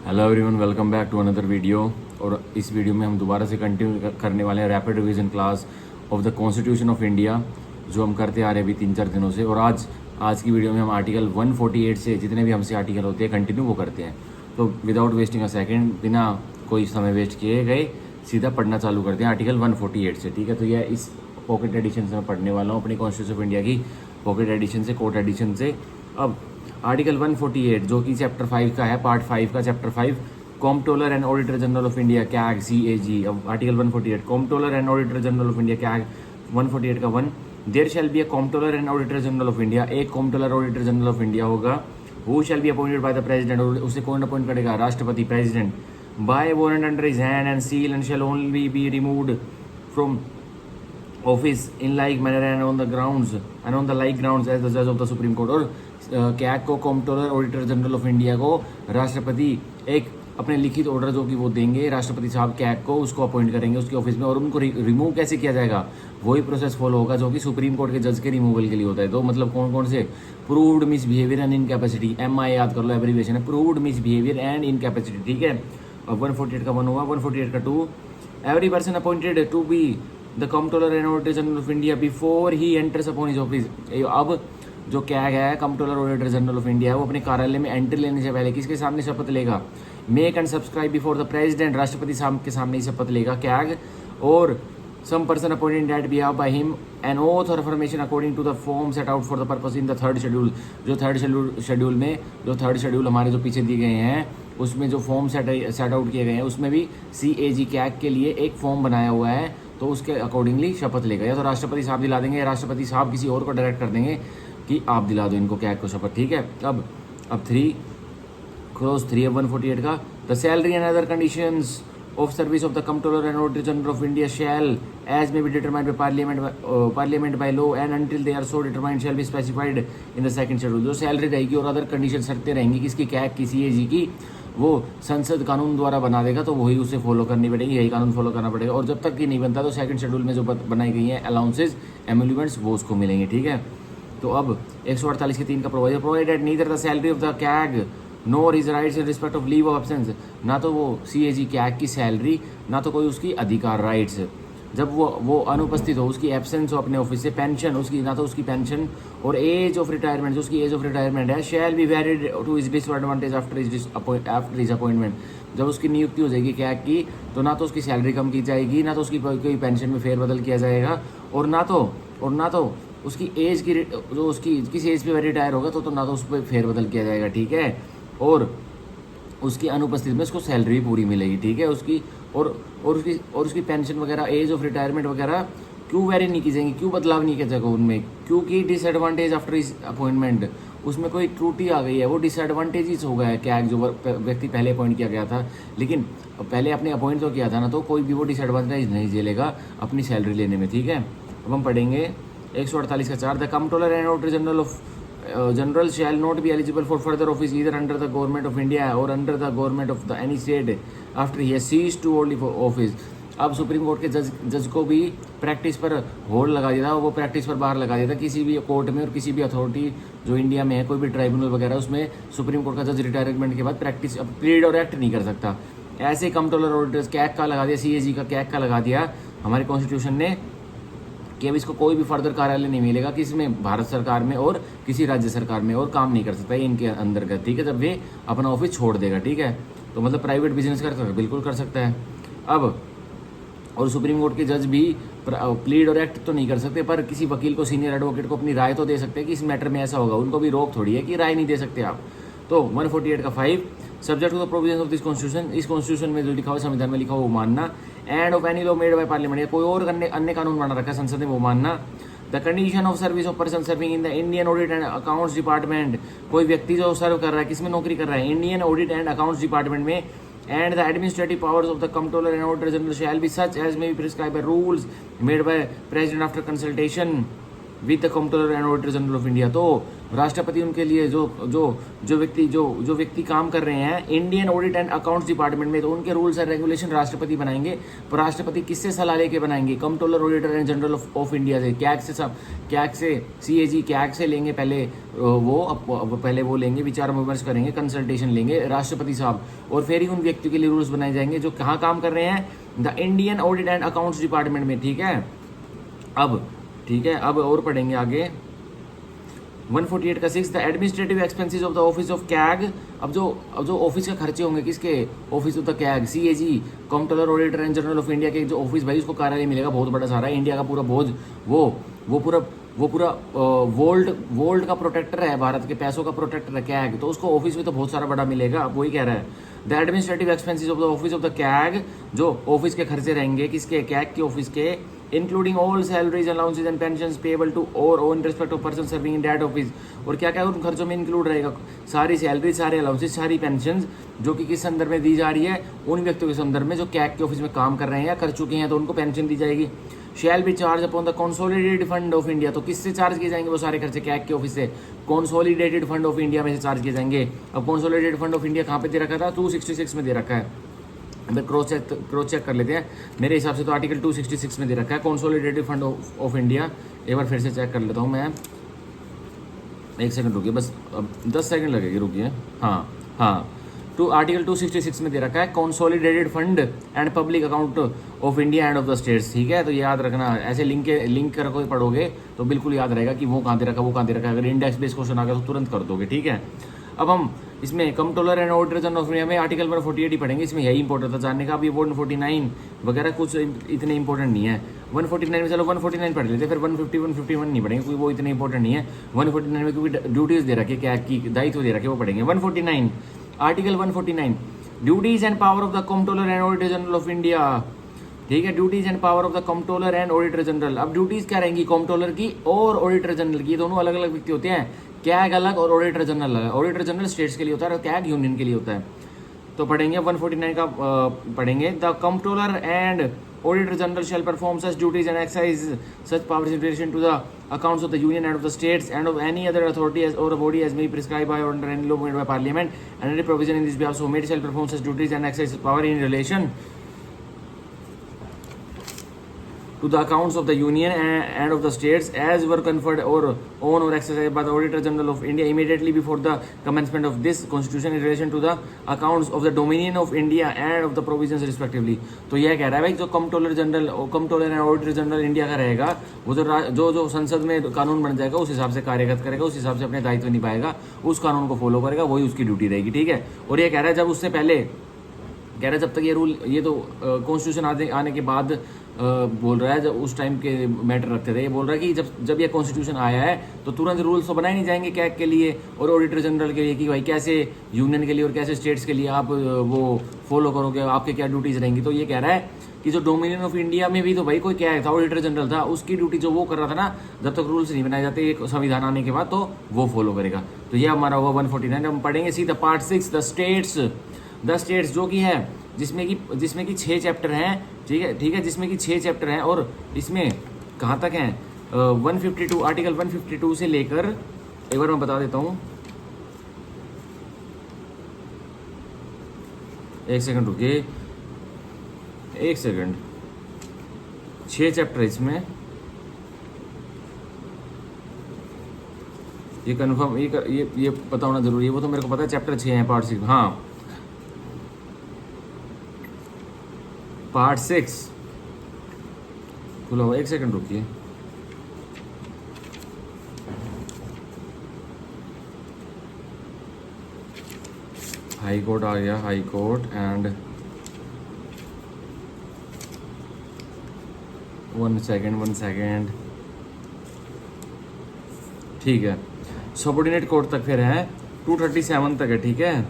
Hello everyone, welcome back to another video. और इस video में हम दोबारा से कंटिन्यू करने वाले हैं rapid revision class of the constitution of India, जो हम करते आ रहे हैं अभी 3-4 दिनों से। और आज की वीडियो में हम आर्टिकल 148 से जितने भी हमसे आर्टिकल होते हैं कंटिन्यू वो करते हैं। तो विदाउट वेस्टिंग अ सेकेंड, बिना कोई समय वेस्ट किए गए सीधा पढ़ना चालू करते हैं आर्टिकल 148 से। ठीक है, तो यह इस पॉकेट एडिशन से मैं पढ़ने वाला हूँ, अपनी कॉन्स्टिट्यूशन ऑफ इंडिया की पॉकेट एडिशन से, कोर्ट एडिशन से। अब आर्टिकल 148 जो कि चैप्टर 5 का है, पार्ट 5 का chapter 5, comptroller and auditor general of India CAG CAG। अब article 148 comptroller and auditor general of India CAG 148 का 1, there shall be a comptroller and auditor general of India. एक comptroller auditor general of India होगा, who shall be appointed by the president. और उसे कौन appoint करेगा? राष्ट्रपति, president. By warrant under his hand and seal and shall only be removed from office in like manner and on the grounds and on the like grounds as the जज of the supreme court. और CAG को, comptroller auditor general of India को राष्ट्रपति एक अपने लिखित order जो कि वो देंगे, राष्ट्रपति साहब कैग को उसको अपॉइंट करेंगे उसके ऑफिस में। और उनको रिमूव कैसे किया जाएगा? वही प्रोसेस फॉलो होगा जो कि सुप्रीम कोर्ट के जज के रिमूवल के लिए होता है। तो मतलब कौन कौन से? Proved misbehaviour and incapacity, MI याद कर लो, एब्रीविएशन है, प्रूव्ड मिसबिहेवियर एंड इनकैपेसिटी। ठीक है, अब 148 का 1 हुआ। 148 का 2, every person appointed to be the comptroller and auditor general of India before he enters upon his office. अब जो कैग है, comptroller auditor general of India है, वो अपने कार्यालय में एंट्री लेने से पहले किसके सामने शपथ लेगा? Make and subscribe before the president, राष्ट्रपति साहब के सामने ही शपथ लेगा CAG. Or some person appointed that behalf by him an oath or affirmation according to the form set out for the purpose in the third schedule. जो third schedule हमारे जो पीछे दिए गए हैं, उसमें जो फॉर्म सेट आउट किए गए हैं, उसमें भी CAG कैग के लिए एक फॉर्म बनाया हुआ है, तो उसके अकॉर्डिंगली शपथ लेगा। या तो राष्ट्रपति साहब दिला देंगे, या राष्ट्रपति साहब किसी और को डायरेक्ट कर देंगे कि आप दिला दो इनको कैग को शपथ। ठीक है, अब 3 क्लोज 3 148 का, the salary and other conditions of service of the comptroller and auditor general of India shall as may be determined by parliament by law and until they are so determined shall be specified in the second schedule। जो salary रहेगी और other condition शर्तें रहेंगी किसकी? CAG की, CAG की, वो संसद कानून द्वारा बना देगा, तो वही उसे फॉलो करनी पड़ेगी, यही कानून फॉलो करना पड़ेगा। और जब तक कि नहीं बनता तो सेकंड शेड्यूल में जो बनाई गई हैं अलाउंसेज, एम्यूलमेंट्स, वो उसको मिलेंगे। ठीक है, तो अब 148 के 3 का provided neither the salary of the CAG NOR his rights in respect of leave of absence. ना तो वो CAG कैग की सैलरी, ना तो कोई उसकी अधिकार राइट्स, जब वो अनुपस्थित हो, उसकी एब्सेंस हो अपने ऑफिस से, पेंशन उसकी, ना तो उसकी पेंशन, और एज ऑफ रिटायरमेंट, जो उसकी एज ऑफ रिटायरमेंट है, shall be valid to his disadvantage after his appointment. जब उसकी नियुक्ति हो जाएगी कैग की, तो ना तो उसकी सैलरी कम की जाएगी, ना तो उसकी कोई पेंशन में फेरबदल किया जाएगा, और ना तो उसकी एज की, जो उसकी किसी एज पे रिटायर होगा तो ना तो उस पर फेरबदल किया जाएगा। ठीक है, और उसकी अनुपस्थिति में उसको सैलरी पूरी मिलेगी। ठीक है, उसकी और उसकी पेंशन वगैरह, एज ऑफ रिटायरमेंट वगैरह क्यों वेरी नहीं की जाएंगी, क्यों बदलाव नहीं किया जाएगा उनमें? क्योंकि डिसएडवांटेज आफ्टर इस अपॉइंटमेंट, उसमें कोई त्रुटि आ गई है, वो डिसएडवांटेजेस हो गया है। कैग जो व्यक्ति पहले अपॉइंट किया गया था, लेकिन पहले आपने अपॉइंट तो किया था ना, तो कोई भी वो डिसएडवांटेज नहीं झेलेगा अपनी सैलरी लेने में। ठीक है, अब हम पढ़ेंगे 148 का 4, the controller and auditor general of general shall not be eligible for further office either under the government of India or under the government of the any state after he has ceased to hold office। अब supreme court के जज को भी practice पर hold लगा दिया था, वो प्रैक्टिस पर बाहर लगा दिया था किसी भी कोर्ट में और किसी भी अथॉरिटी जो इंडिया में है, कोई भी ट्राइब्यूनल वगैरह, उसमें सुप्रीम कोर्ट का जज रिटायरमेंट के बाद प्रैक्टिस अब प्लीड और एक्ट नहीं कर सकता। ऐसे कंट्रोलर ऑडिटर्स कैग का लगा दिया, CAG का कैग का लगा दिया हमारे कॉन्स्टिट्यूशन ने कि अब इसको कोई भी फर्दर कार्यालय नहीं मिलेगा किसी में, भारत सरकार में और किसी राज्य सरकार में, और काम नहीं कर सकता इनके अंदर का। ठीक है, जब वे अपना ऑफिस छोड़ देगा। ठीक है, तो मतलब प्राइवेट बिजनेस कर सकता है, बिल्कुल कर सकता है। अब और सुप्रीम कोर्ट के जज भी प्लीड और एक्ट तो नहीं कर सकते, पर किसी वकील को, सीनियर एडवोकेट को अपनी राय तो दे सकते हैं कि इस मैटर में ऐसा होगा। उनको भी रोक थोड़ी है कि राय नहीं दे सकते आप। तो 148 का 5, subject to the provision of this constitution, इस कॉन्स्टिट्यूशन में जो लिखा हुआ, संविधान में लिखा हुआ वो मानना, end of any law made by parliament, या कोई और अन्य कानून बना रखा है संसद ने, वो मानना। The condition of service of person serving in the Indian audit and accounts department, कोई व्यक्ति जो सर्व कर रहा है, किसमें नौकरी कर रहा है? Indian audit and accounts department में। And the administrative powers of the controller and auditor general shall be such as may be prescribe by rules made by president after consultation with the controller and auditor general of India. तो राष्ट्रपति उनके लिए जो व्यक्ति काम कर रहे हैं Indian audit and accounts department में, तो उनके रूल्स एंड रेगुलेशन राष्ट्रपति बनाएंगे। तो राष्ट्रपति किससे सलाह लेके बनाएंगे? Controller auditor and general of India से, कैग से CAG कैग से लेंगे पहले वो लेंगे, विचार विमर्श करेंगे, कंसल्टेशन लेंगे राष्ट्रपति साहब, और फिर ही उन व्यक्तियों के लिए रूल्स बनाए जाएंगे जो कहाँ काम कर रहे हैं, the Indian audit and accounts department में। ठीक है, अब और पढ़ेंगे आगे 148 का 6, the administrative expenses of the office of CAG. अब जो ऑफिस के खर्चे होंगे किसके? Office of the CAG, CAG, controller auditor and general of India के जो ऑफिस भाई उसको कार्यालय मिलेगा बहुत बड़ा सारा, इंडिया का पूरा बोझ वो पूरा वर्ल्ड का प्रोटेक्टर है, भारत के पैसों का प्रोटेक्टर है कैग, तो उसको ऑफिस में तो बहुत सारा बड़ा मिलेगा। अब वही कह रहा है the administrative expenses of the office of the CAG, जो ऑफिस के खर्चे रहेंगे किसके? कैग के ऑफिस के, including all salaries allowances and pensions payable to or in respect of person serving in that office. और क्या क्या उन खर्चों में इंक्लूड रहेगा? सारी सैलरी, सारे अलाउंसेज, सारी पेंशन जो कि किस संदर्भ में दी जा रही है? उन व्यक्तियों के संदर्भ में जो कैग के ऑफिस में काम कर रहे हैं या कर चुके हैं, तो उनको पेंशन दी जाएगी। Shall be charge upon the consolidated fund of India, तो किससे चार्ज किए जाएंगे वो सारे खर्चे? कैग के ऑफिस से, कंसोलिडेटेड फंड ऑफ इंडिया में से चार्ज किए जाएंगे। अब कंसोलिडेटेड फंड ऑफ इंडिया कहाँ पे दे रखा था? 266 में दे रखा है। अगर क्रॉस चेक कर लेते हैं, मेरे हिसाब से तो आर्टिकल 266 में दे रखा है कंसोलिडेटेड फंड ऑफ इंडिया। एक बार फिर से चेक कर लेता हूँ मैं, एक सेकंड रुकिए, बस अब 10 सेकंड लगेगी, रुकिए। हाँ, तो आर्टिकल 266 में दे रखा है consolidated fund and public account of India and of the states. ठीक है, तो ये याद रखना, ऐसे लिंक कर कोई पढ़ोगे तो बिल्कुल याद रहेगा कि वो कहाँ दे रखा, वो कहाँ दे रखा है। अगर इंडेक्स बेस्ड क्वेश्चन आ गया तो तुरंत कर दोगे। ठीक है, अब हम इसमें controller and auditor general of India में आर्टिकल 148 ही पढ़ेंगे, इसमें यही इंपॉर्टेंट था जानने का। अब ये 149 वगैरह कुछ इतने इंपॉर्टेंट नहीं है। 149 में चलो 149 पढ़ लेते, फिर 150 151 नहीं पढ़ेंगे क्योंकि वो इतने इंपॉर्टेंट नहीं है। 149 में क्योंकि ड्यूटीज दे रखे, क्या की दायित्व दे रखे, वो पढ़ेंगे। 149 article 149 duties and power of the controller and auditor general of India. ठीक है, duties and power of the controller and auditor general. अब ड्यूटीज क्या रहेंगी? कंट्रोलर की और ऑडिटर जनरल की, दोनों अलग अलग व्यक्ति होते हैं, कैग अलग और ऑडिटर जनरल अलग। ऑडिटर जनरल स्टेट्स के लिए होता है और कैग यूनियन के लिए होता है। तो पढ़ेंगे 149 का पढ़ेंगे, the controller and auditor general shall perform such duties and exercise such powers in relation to the accounts of the union and of the states and of any other authority as or a body as may be prescribed by or under any law made by parliament and any provision in this behalf so made shall perform such duties and exercise power in relation to the accounts of the union and of the states as were conferred or owned or exercised by the auditor general of India immediately before the commencement of this constitution in relation to the accounts of the dominion of India and of the provisions respectively। तो यह कह रहा है भाई जो controller and auditor general India का रहेगा, वो जो संसद में कानून बन जाएगा उस हिसाब से कार्यगत करेगा, उस हिसाब से अपने दायित्व निभाएगा, उस कानून को फॉलो करेगा, वही उसकी ड्यूटी रहेगी। ठीक है, और ये कह रहा है जब उससे पहले कह रहा है जब तक ये रूल, ये तो कॉन्स्टिट्यूशन आने के बाद बोल रहा है, जब उस टाइम के मैटर रखते थे, ये बोल रहा है कि जब ये कॉन्स्टिट्यूशन आया है तो तुरंत रूल्स तो बनाए नहीं जाएंगे कैग के लिए और ऑडिटर जनरल के लिए कि भाई कैसे यूनियन के लिए और कैसे स्टेट्स के लिए आप वो फॉलो करोगे, आपके क्या ड्यूटीज रहेंगी। तो ये कह रहा है कि जो डोमिनियन ऑफ इंडिया में भी तो भाई कोई क्या था, ऑडिटर जनरल था, उसकी ड्यूटी जो वो कर रहा था ना, जब तक रूल्स नहीं बनाए जाते एक संविधान आने के बाद तो वो फॉलो करेगा। तो ये हमारा हुआ 149। हम पढ़ेंगे सीधा पार्ट 6 द स्टेट्स जो कि है जिसमें कि 6 चैप्टर हैं। ठीक है, जिसमें कि 6 चैप्टर हैं और इसमें कहाँ तक हैं 152 आर्टिकल 152 से लेकर, एक बार मैं बता देता हूँ, एक सेकंड रुकिए, एक सेकंड, 6 चैप्टर इसमें, ये कन्फर्म ये पता होना जरूरी है, वो तो मेरे को पता है चैप्टर 6 हैं पार्ट 6। हाँ, पार्ट 6 खुला हुआ, एक सेकंड रुकिए, हाई कोर्ट आ गया, हाई कोर्ट एंड 1 सेकेंड, ठीक है, सबऑर्डिनेट कोर्ट तक फिर है, 237 तक है। ठीक है,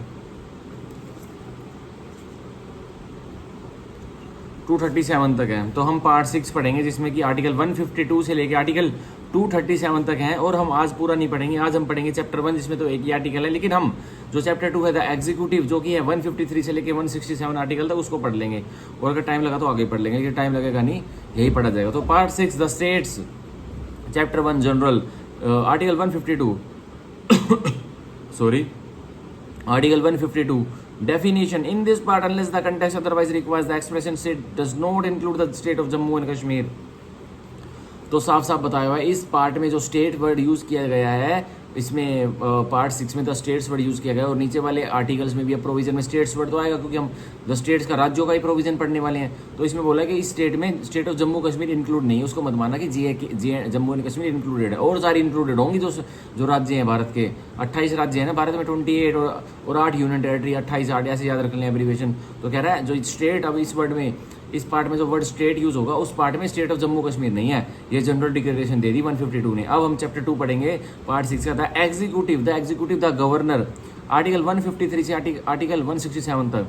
237 तक है। तो हम पार्ट 6 पढ़ेंगे जिसमें कि आर्टिकल 152 से लेके आर्टिकल 237 तक हैं, और हम आज पूरा नहीं पढ़ेंगे, आज हम पढ़ेंगे चैप्टर 1 जिसमें तो एक ही आर्टिकल है, लेकिन हम जो चैप्टर 2 है द एग्जीक्यूटिव जो कि है 153 से लेके 167 आर्टिकल तक उसको पढ़ लेंगे, और अगर टाइम लगा तो आगे पढ़ लेंगे, लेकिन टाइम लगेगा नहीं, यही पढ़ा जाएगा। तो part 6 the states chapter 1 general, article 152 sorry, Article 152 definition. In this part, unless the context otherwise requires, the expression state does not include the state of Jammu and Kashmir. तो साफ साफ बताया हुआ है इस पार्ट में जो स्टेट वर्ड यूज़ किया गया है, इसमें पार्ट 6 में द स्टेट्स वर्ड यूज़ किया गया है, और नीचे वाले आर्टिकल्स में भी अब प्रोविजन में स्टेट्स वर्ड तो आएगा, क्योंकि हम द स्टेट्स का राज्यों का ही प्रोविजन पढ़ने वाले हैं। तो इसमें बोला है कि इस स्टेट में state of Jammu Kashmir include नहीं है, उसको मत माना कि जम्मू एंड कश्मीर इंक्लूडेड है, और सारी इंक्लूडेड होंगी जो राज्य हैं भारत के। 28 राज्य हैं ना भारत में, 28 और 8 यूनियन टेरिटरी, 28 8 ऐसे याद रख लें एब्रीवेशन। तो कह रहा है जो स्टेट, अब इस वर्ड में, इस पार्ट में जो वर्ड स्टेट यूज होगा उस पार्ट में स्टेट ऑफ जम्मू कश्मीर नहीं है। ये जनरल डिक्लेरेशन दे दी 152 ने। अब हम चैप्टर 2 पढ़ेंगे, पार्ट 6 का the executive the governor, article 153 से आर्टिकल 167 तक।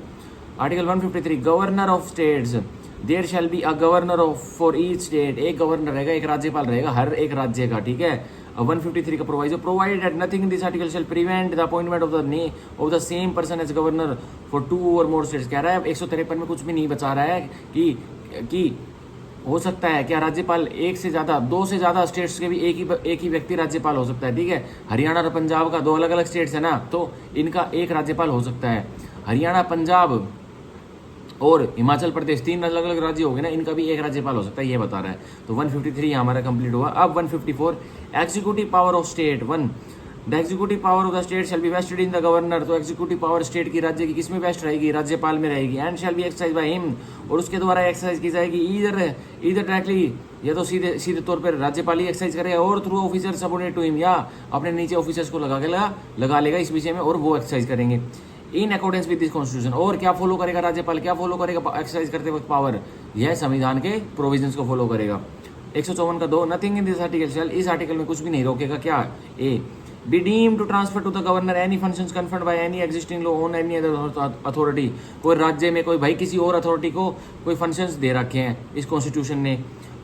Article 153 governor of states, there shall be a governor of for each state, एक गवर्नर रहेगा, एक राज्यपाल रहेगा हर एक राज्य का, ठीक है। 153 का proviso, provided that nothing in this article shall prevent the appointment of the same person as governor for 2 और मोर स्टेट्स। कह रहा है 153 में कुछ भी नहीं बचा रहा है कि हो सकता है क्या राज्यपाल एक से ज़्यादा, 2 से ज़्यादा स्टेट्स के भी एक ही व्यक्ति राज्यपाल हो सकता है, ठीक है। हरियाणा और पंजाब का 2 अलग अलग स्टेट्स है ना, तो इनका एक राज्यपाल हो सकता है। हरियाणा, पंजाब और हिमाचल प्रदेश 3 अलग अलग राज्य हो गए ना, इनका भी एक राज्यपाल हो सकता है, ये बता रहा है। तो 153 हमारा कंप्लीट हुआ। अब 154 executive power of state 1, the executive power of the state shall be vested in the governor. तो एग्जीक्यूटिव पावर स्टेट की, राज्य की किस में वेस्ट रहेगी, राज्यपाल में रहेगी। And shall be exercise by him, और उसके द्वारा एक्सरसाइज की जाएगी इधर डायरेक्टली, या तो सीधे तौर पर राज्यपाल ही एक्सरसाइज करेगा, और through officer subordinate to him, या अपने नीचे ऑफिसर्स को लगा लेगा इस विषय में, और वो एक्सरसाइज करेंगे in accordance with this constitution. और क्या फॉलो करेगा राज्यपाल, क्या फॉलो करेगा एक्सरसाइज करते वक्त पावर, यह संविधान के प्रोविजंस को फॉलो करेगा। 154 का 2, nothing in this article shall, इस आर्टिकल में कुछ भी नहीं रोकेगा क्या, a be deem to transfer to the governor any functions conferred by any existing law on any other authority. कोई राज्य में कोई भाई किसी और अथॉरिटी को कोई फंक्शंस दे रखे हैं इस कॉन्स्टिट्यूशन ने,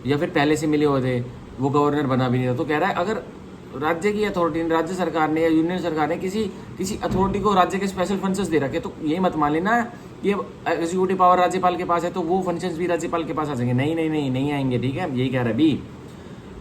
या फिर पहले से मिले हुए थे, वो गवर्नर बना भी नहीं था। तो कह रहा है अगर राज्य की अथॉरिटी, राज्य सरकार ने या यूनियन सरकार ने किसी अथॉरिटी को राज्य के स्पेशल फंक्शंस दे रखे, तो ये मत मान लेना कि एग्जीक्यूटिव पावर राज्यपाल के पास है तो वो फंक्शंस भी राज्यपाल के पास आ जाएंगे, नहीं आएंगे, ठीक है, यही कह रहा है। बी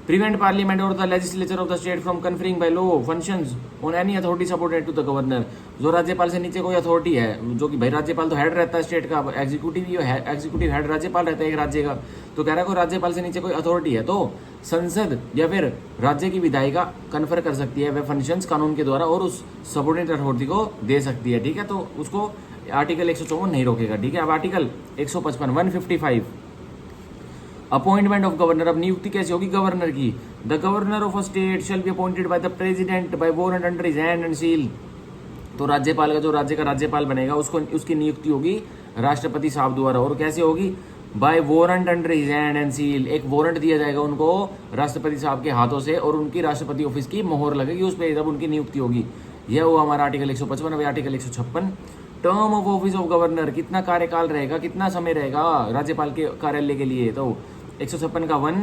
प्रिवेंट पार्लियामेंट और the legislature of the state from conferring by law functions on any authority subordinate to the governor. जो राज्यपाल से नीचे कोई अथॉरिटी है, जो कि भाई राज्यपाल तो हेड रहता है स्टेट का, एग्जीक्यूटिव हेड राज्यपाल रहता है एक राज्य का। तो कह रहा है कोई राज्यपाल से नीचे कोई अथॉरिटी है तो संसद या फिर राज्य की विधायिका कन्फर कर सकती है वह फंक्शंस कानून के द्वारा, और उस सबऑर्डिनेट अथॉरिटी को दे सकती है, ठीक है। तो उसको आर्टिकल 154 नहीं रोकेगा, ठीक है। अब आर्टिकल 155 155 अपॉइंटमेंट ऑफ गवर्नर। अब नियुक्ति कैसे होगी गवर्नर की, the governor of a state shall be appointed by the president by warrant under his hand and seal. तो राज्यपाल का, जो राज्य का राज्यपाल बनेगा, उसकी नियुक्ति होगी राष्ट्रपति साहब द्वारा, और कैसे होगी, by warrant under his hand and seal. एक वारंट दिया जाएगा उनको राष्ट्रपति साहब के हाथों से, और उनकी राष्ट्रपति ऑफिस की मोहर लगेगी उस पर, जब उनकी नियुक्ति होगी। यह हुआ हमारा आर्टिकल 155। अब article 156 term of office of governor, कितना कार्यकाल रहेगा, कितना समय रहेगा राज्यपाल के कार्यालय के लिए। तो 156 का 1,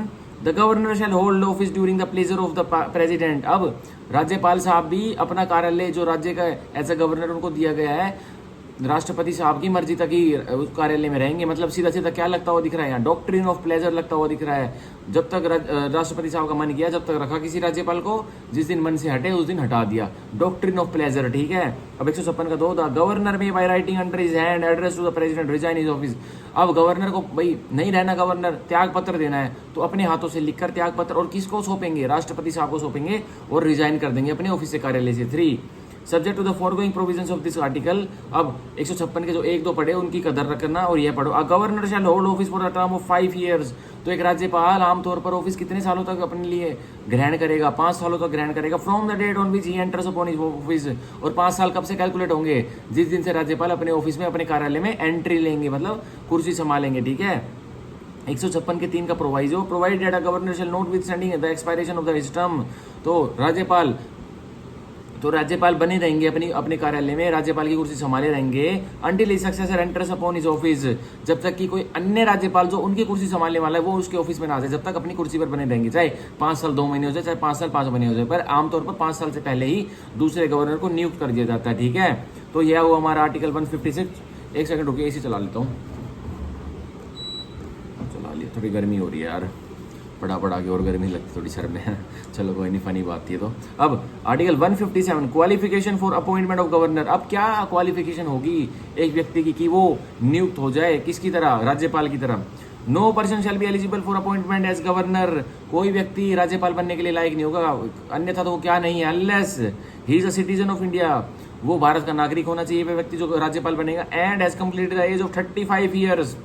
the governor shall hold office during the pleasure of the president. अब राज्यपाल साहब भी अपना कार्यालय, जो राज्य का एज ए गवर्नर उनको दिया गया है, राष्ट्रपति साहब की मर्जी तक ही उस कार्यालय में रहेंगे। मतलब सीधा सीधा क्या लगता हुआ दिख रहा है यहाँ, डॉक्ट्रिन ऑफ प्लेजर लगता हुआ दिख रहा है। जब तक राष्ट्रपति साहब का मन किया, जब तक रखा किसी राज्यपाल को, जिस दिन मन से हटे उस दिन हटा दिया, डॉक्ट्रिन ऑफ प्लेजर, ठीक है। अब 156 का 2, the governor may by writing under his hand address to the president resign his office. अब गवर्नर को भाई नहीं रहना, गवर्नर त्याग पत्र देना है, तो अपने हाथों से लिखकर त्याग पत्र, और किसको सौंपेंगे, राष्ट्रपति साहब को सौंपेंगे, और रिजाइन कर देंगे अपने ऑफिस से, कार्यालय से। 3, subject to the foregoing provisions of this article. अब 156 के जो 1-2 पढ़े उनकी कदर रखना, और यह पढ़ो, a governor shall hold office for a term of 5 years। तो एक राज्यपाल आमतौर पर ऑफिस कितने सालों तक अपने लिए ग्रहण करेगा, 5 सालों तक ग्रहण करेगा, from the date on which he enters upon his office. और 5 साल कब से कैलकुलेट होंगे, जिस दिन से राज्यपाल अपने ऑफिस में, अपने कार्यालय में एंट्री लेंगे, मतलब कुर्सी संभालेंगे, ठीक है। 156 के 3 का proviso, provide that a governor shall not withstanding the expiration of the his term. तो राज्यपाल बने रहेंगे अपने कार्यालय में, राज्यपाल की कुर्सी संभाले रहेंगे, until his successor enters upon his office, जब तक कि कोई अन्य राज्यपाल जो उनकी कुर्सी संभालने वाला है वो उसके ऑफिस में ना आ जाए, जब तक अपनी कुर्सी पर बने रहेंगे, चाहे 5 साल 2 महीने हो जाए, चाहे 5 साल 5 महीने हो जाए, पर आमतौर पर 5 साल से पहले ही दूसरे गवर्नर को नियुक्त कर दिया जाता है, ठीक है। तो यह हुआ हमारा आर्टिकल 156। एक सेकंड रुकिए, इसी चला लेता हूँ, चला लिया, थोड़ी गर्मी हो रही है यार। पढ़ा पढ़ा के और गर्मी लगती थोड़ी सर में चलो कोई नहीं, फनी बात थी। तो अब article 157 qualification for appointment of governor. अब क्या क्वालिफिकेशन होगी एक व्यक्ति की कि वो नियुक्त हो जाए किसकी तरह, राज्यपाल की तरह। No person shall be eligible for appointment as governor. कोई व्यक्ति राज्यपाल बनने के लिए लायक नहीं होगा, अन्यथा तो वो क्या नहीं है, unless he is a citizen of India, वो भारत का नागरिक होना चाहिए वह व्यक्ति जो राज्यपाल बनेगा, and has completed the age of 35 years.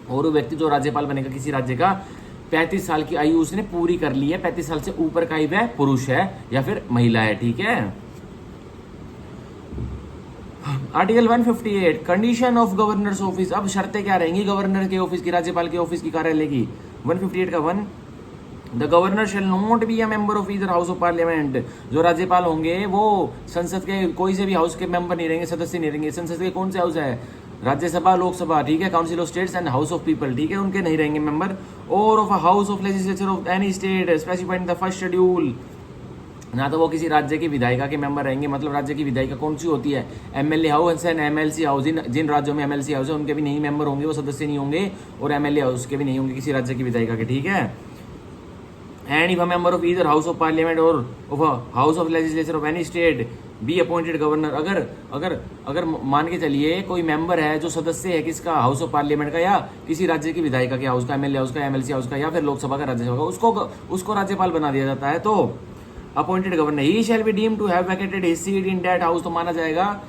और वो व्यक्ति जो राज्यपाल बनेगा किसी राज्य का 35 साल की आयु उसने पूरी कर ली है, 35 साल से ऊपर का ही वह पुरुष है या फिर महिला है, ठीक है। Article 158 condition of governors office. अब शर्तें क्या रहेंगी गवर्नर के ऑफिस की, राज्यपाल के ऑफिस की, कार्यालय की। 158 का 1, the governor shall not be a member of either house of parliament. जो राज्यपाल होंगे वो संसद के कोई से भी हाउस के मेंबर नहीं रहेंगे, सदस्य नहीं रहेंगे। संसद के कौन से हाउस है, राज्यसभा, लोकसभा, ठीक है, council of states and house of people, ठीक है, उनके नहीं रहेंगे मेंबर। और of a house of legislature of any state specified in the first schedule. ना तो वो किसी राज्य की विधायिका के मेंबर रहेंगे, मतलब राज्य की विधायिका कौन सी होती है, MLA house and MLC house. जिन राज्यों में एमएलसी हाउस है उनके भी नहीं मेंबर होंगे, वो सदस्य नहीं होंगे, और एमएलए हाउस के भी नहीं होंगे किसी राज्य की विधायिका के, ठीक है। And if a member of either house of parliament or of a house of legislature of any state be appointed governor. अगर अगर अगर मान के चलिए कोई मेंबर है जो सदस्य है किसका, हाउस ऑफ पार्लियामेंट का, या किसी राज्य की विधायिका के हाउस का, एमएलए हाउस का, एमएलसी हाउस का, या फिर लोकसभा का, राज्यसभा का, उसको राज्यपाल बना दिया जाता है। तो appointed governor he shall be deemed to have vacated his seat in that house. तो माना जाएगा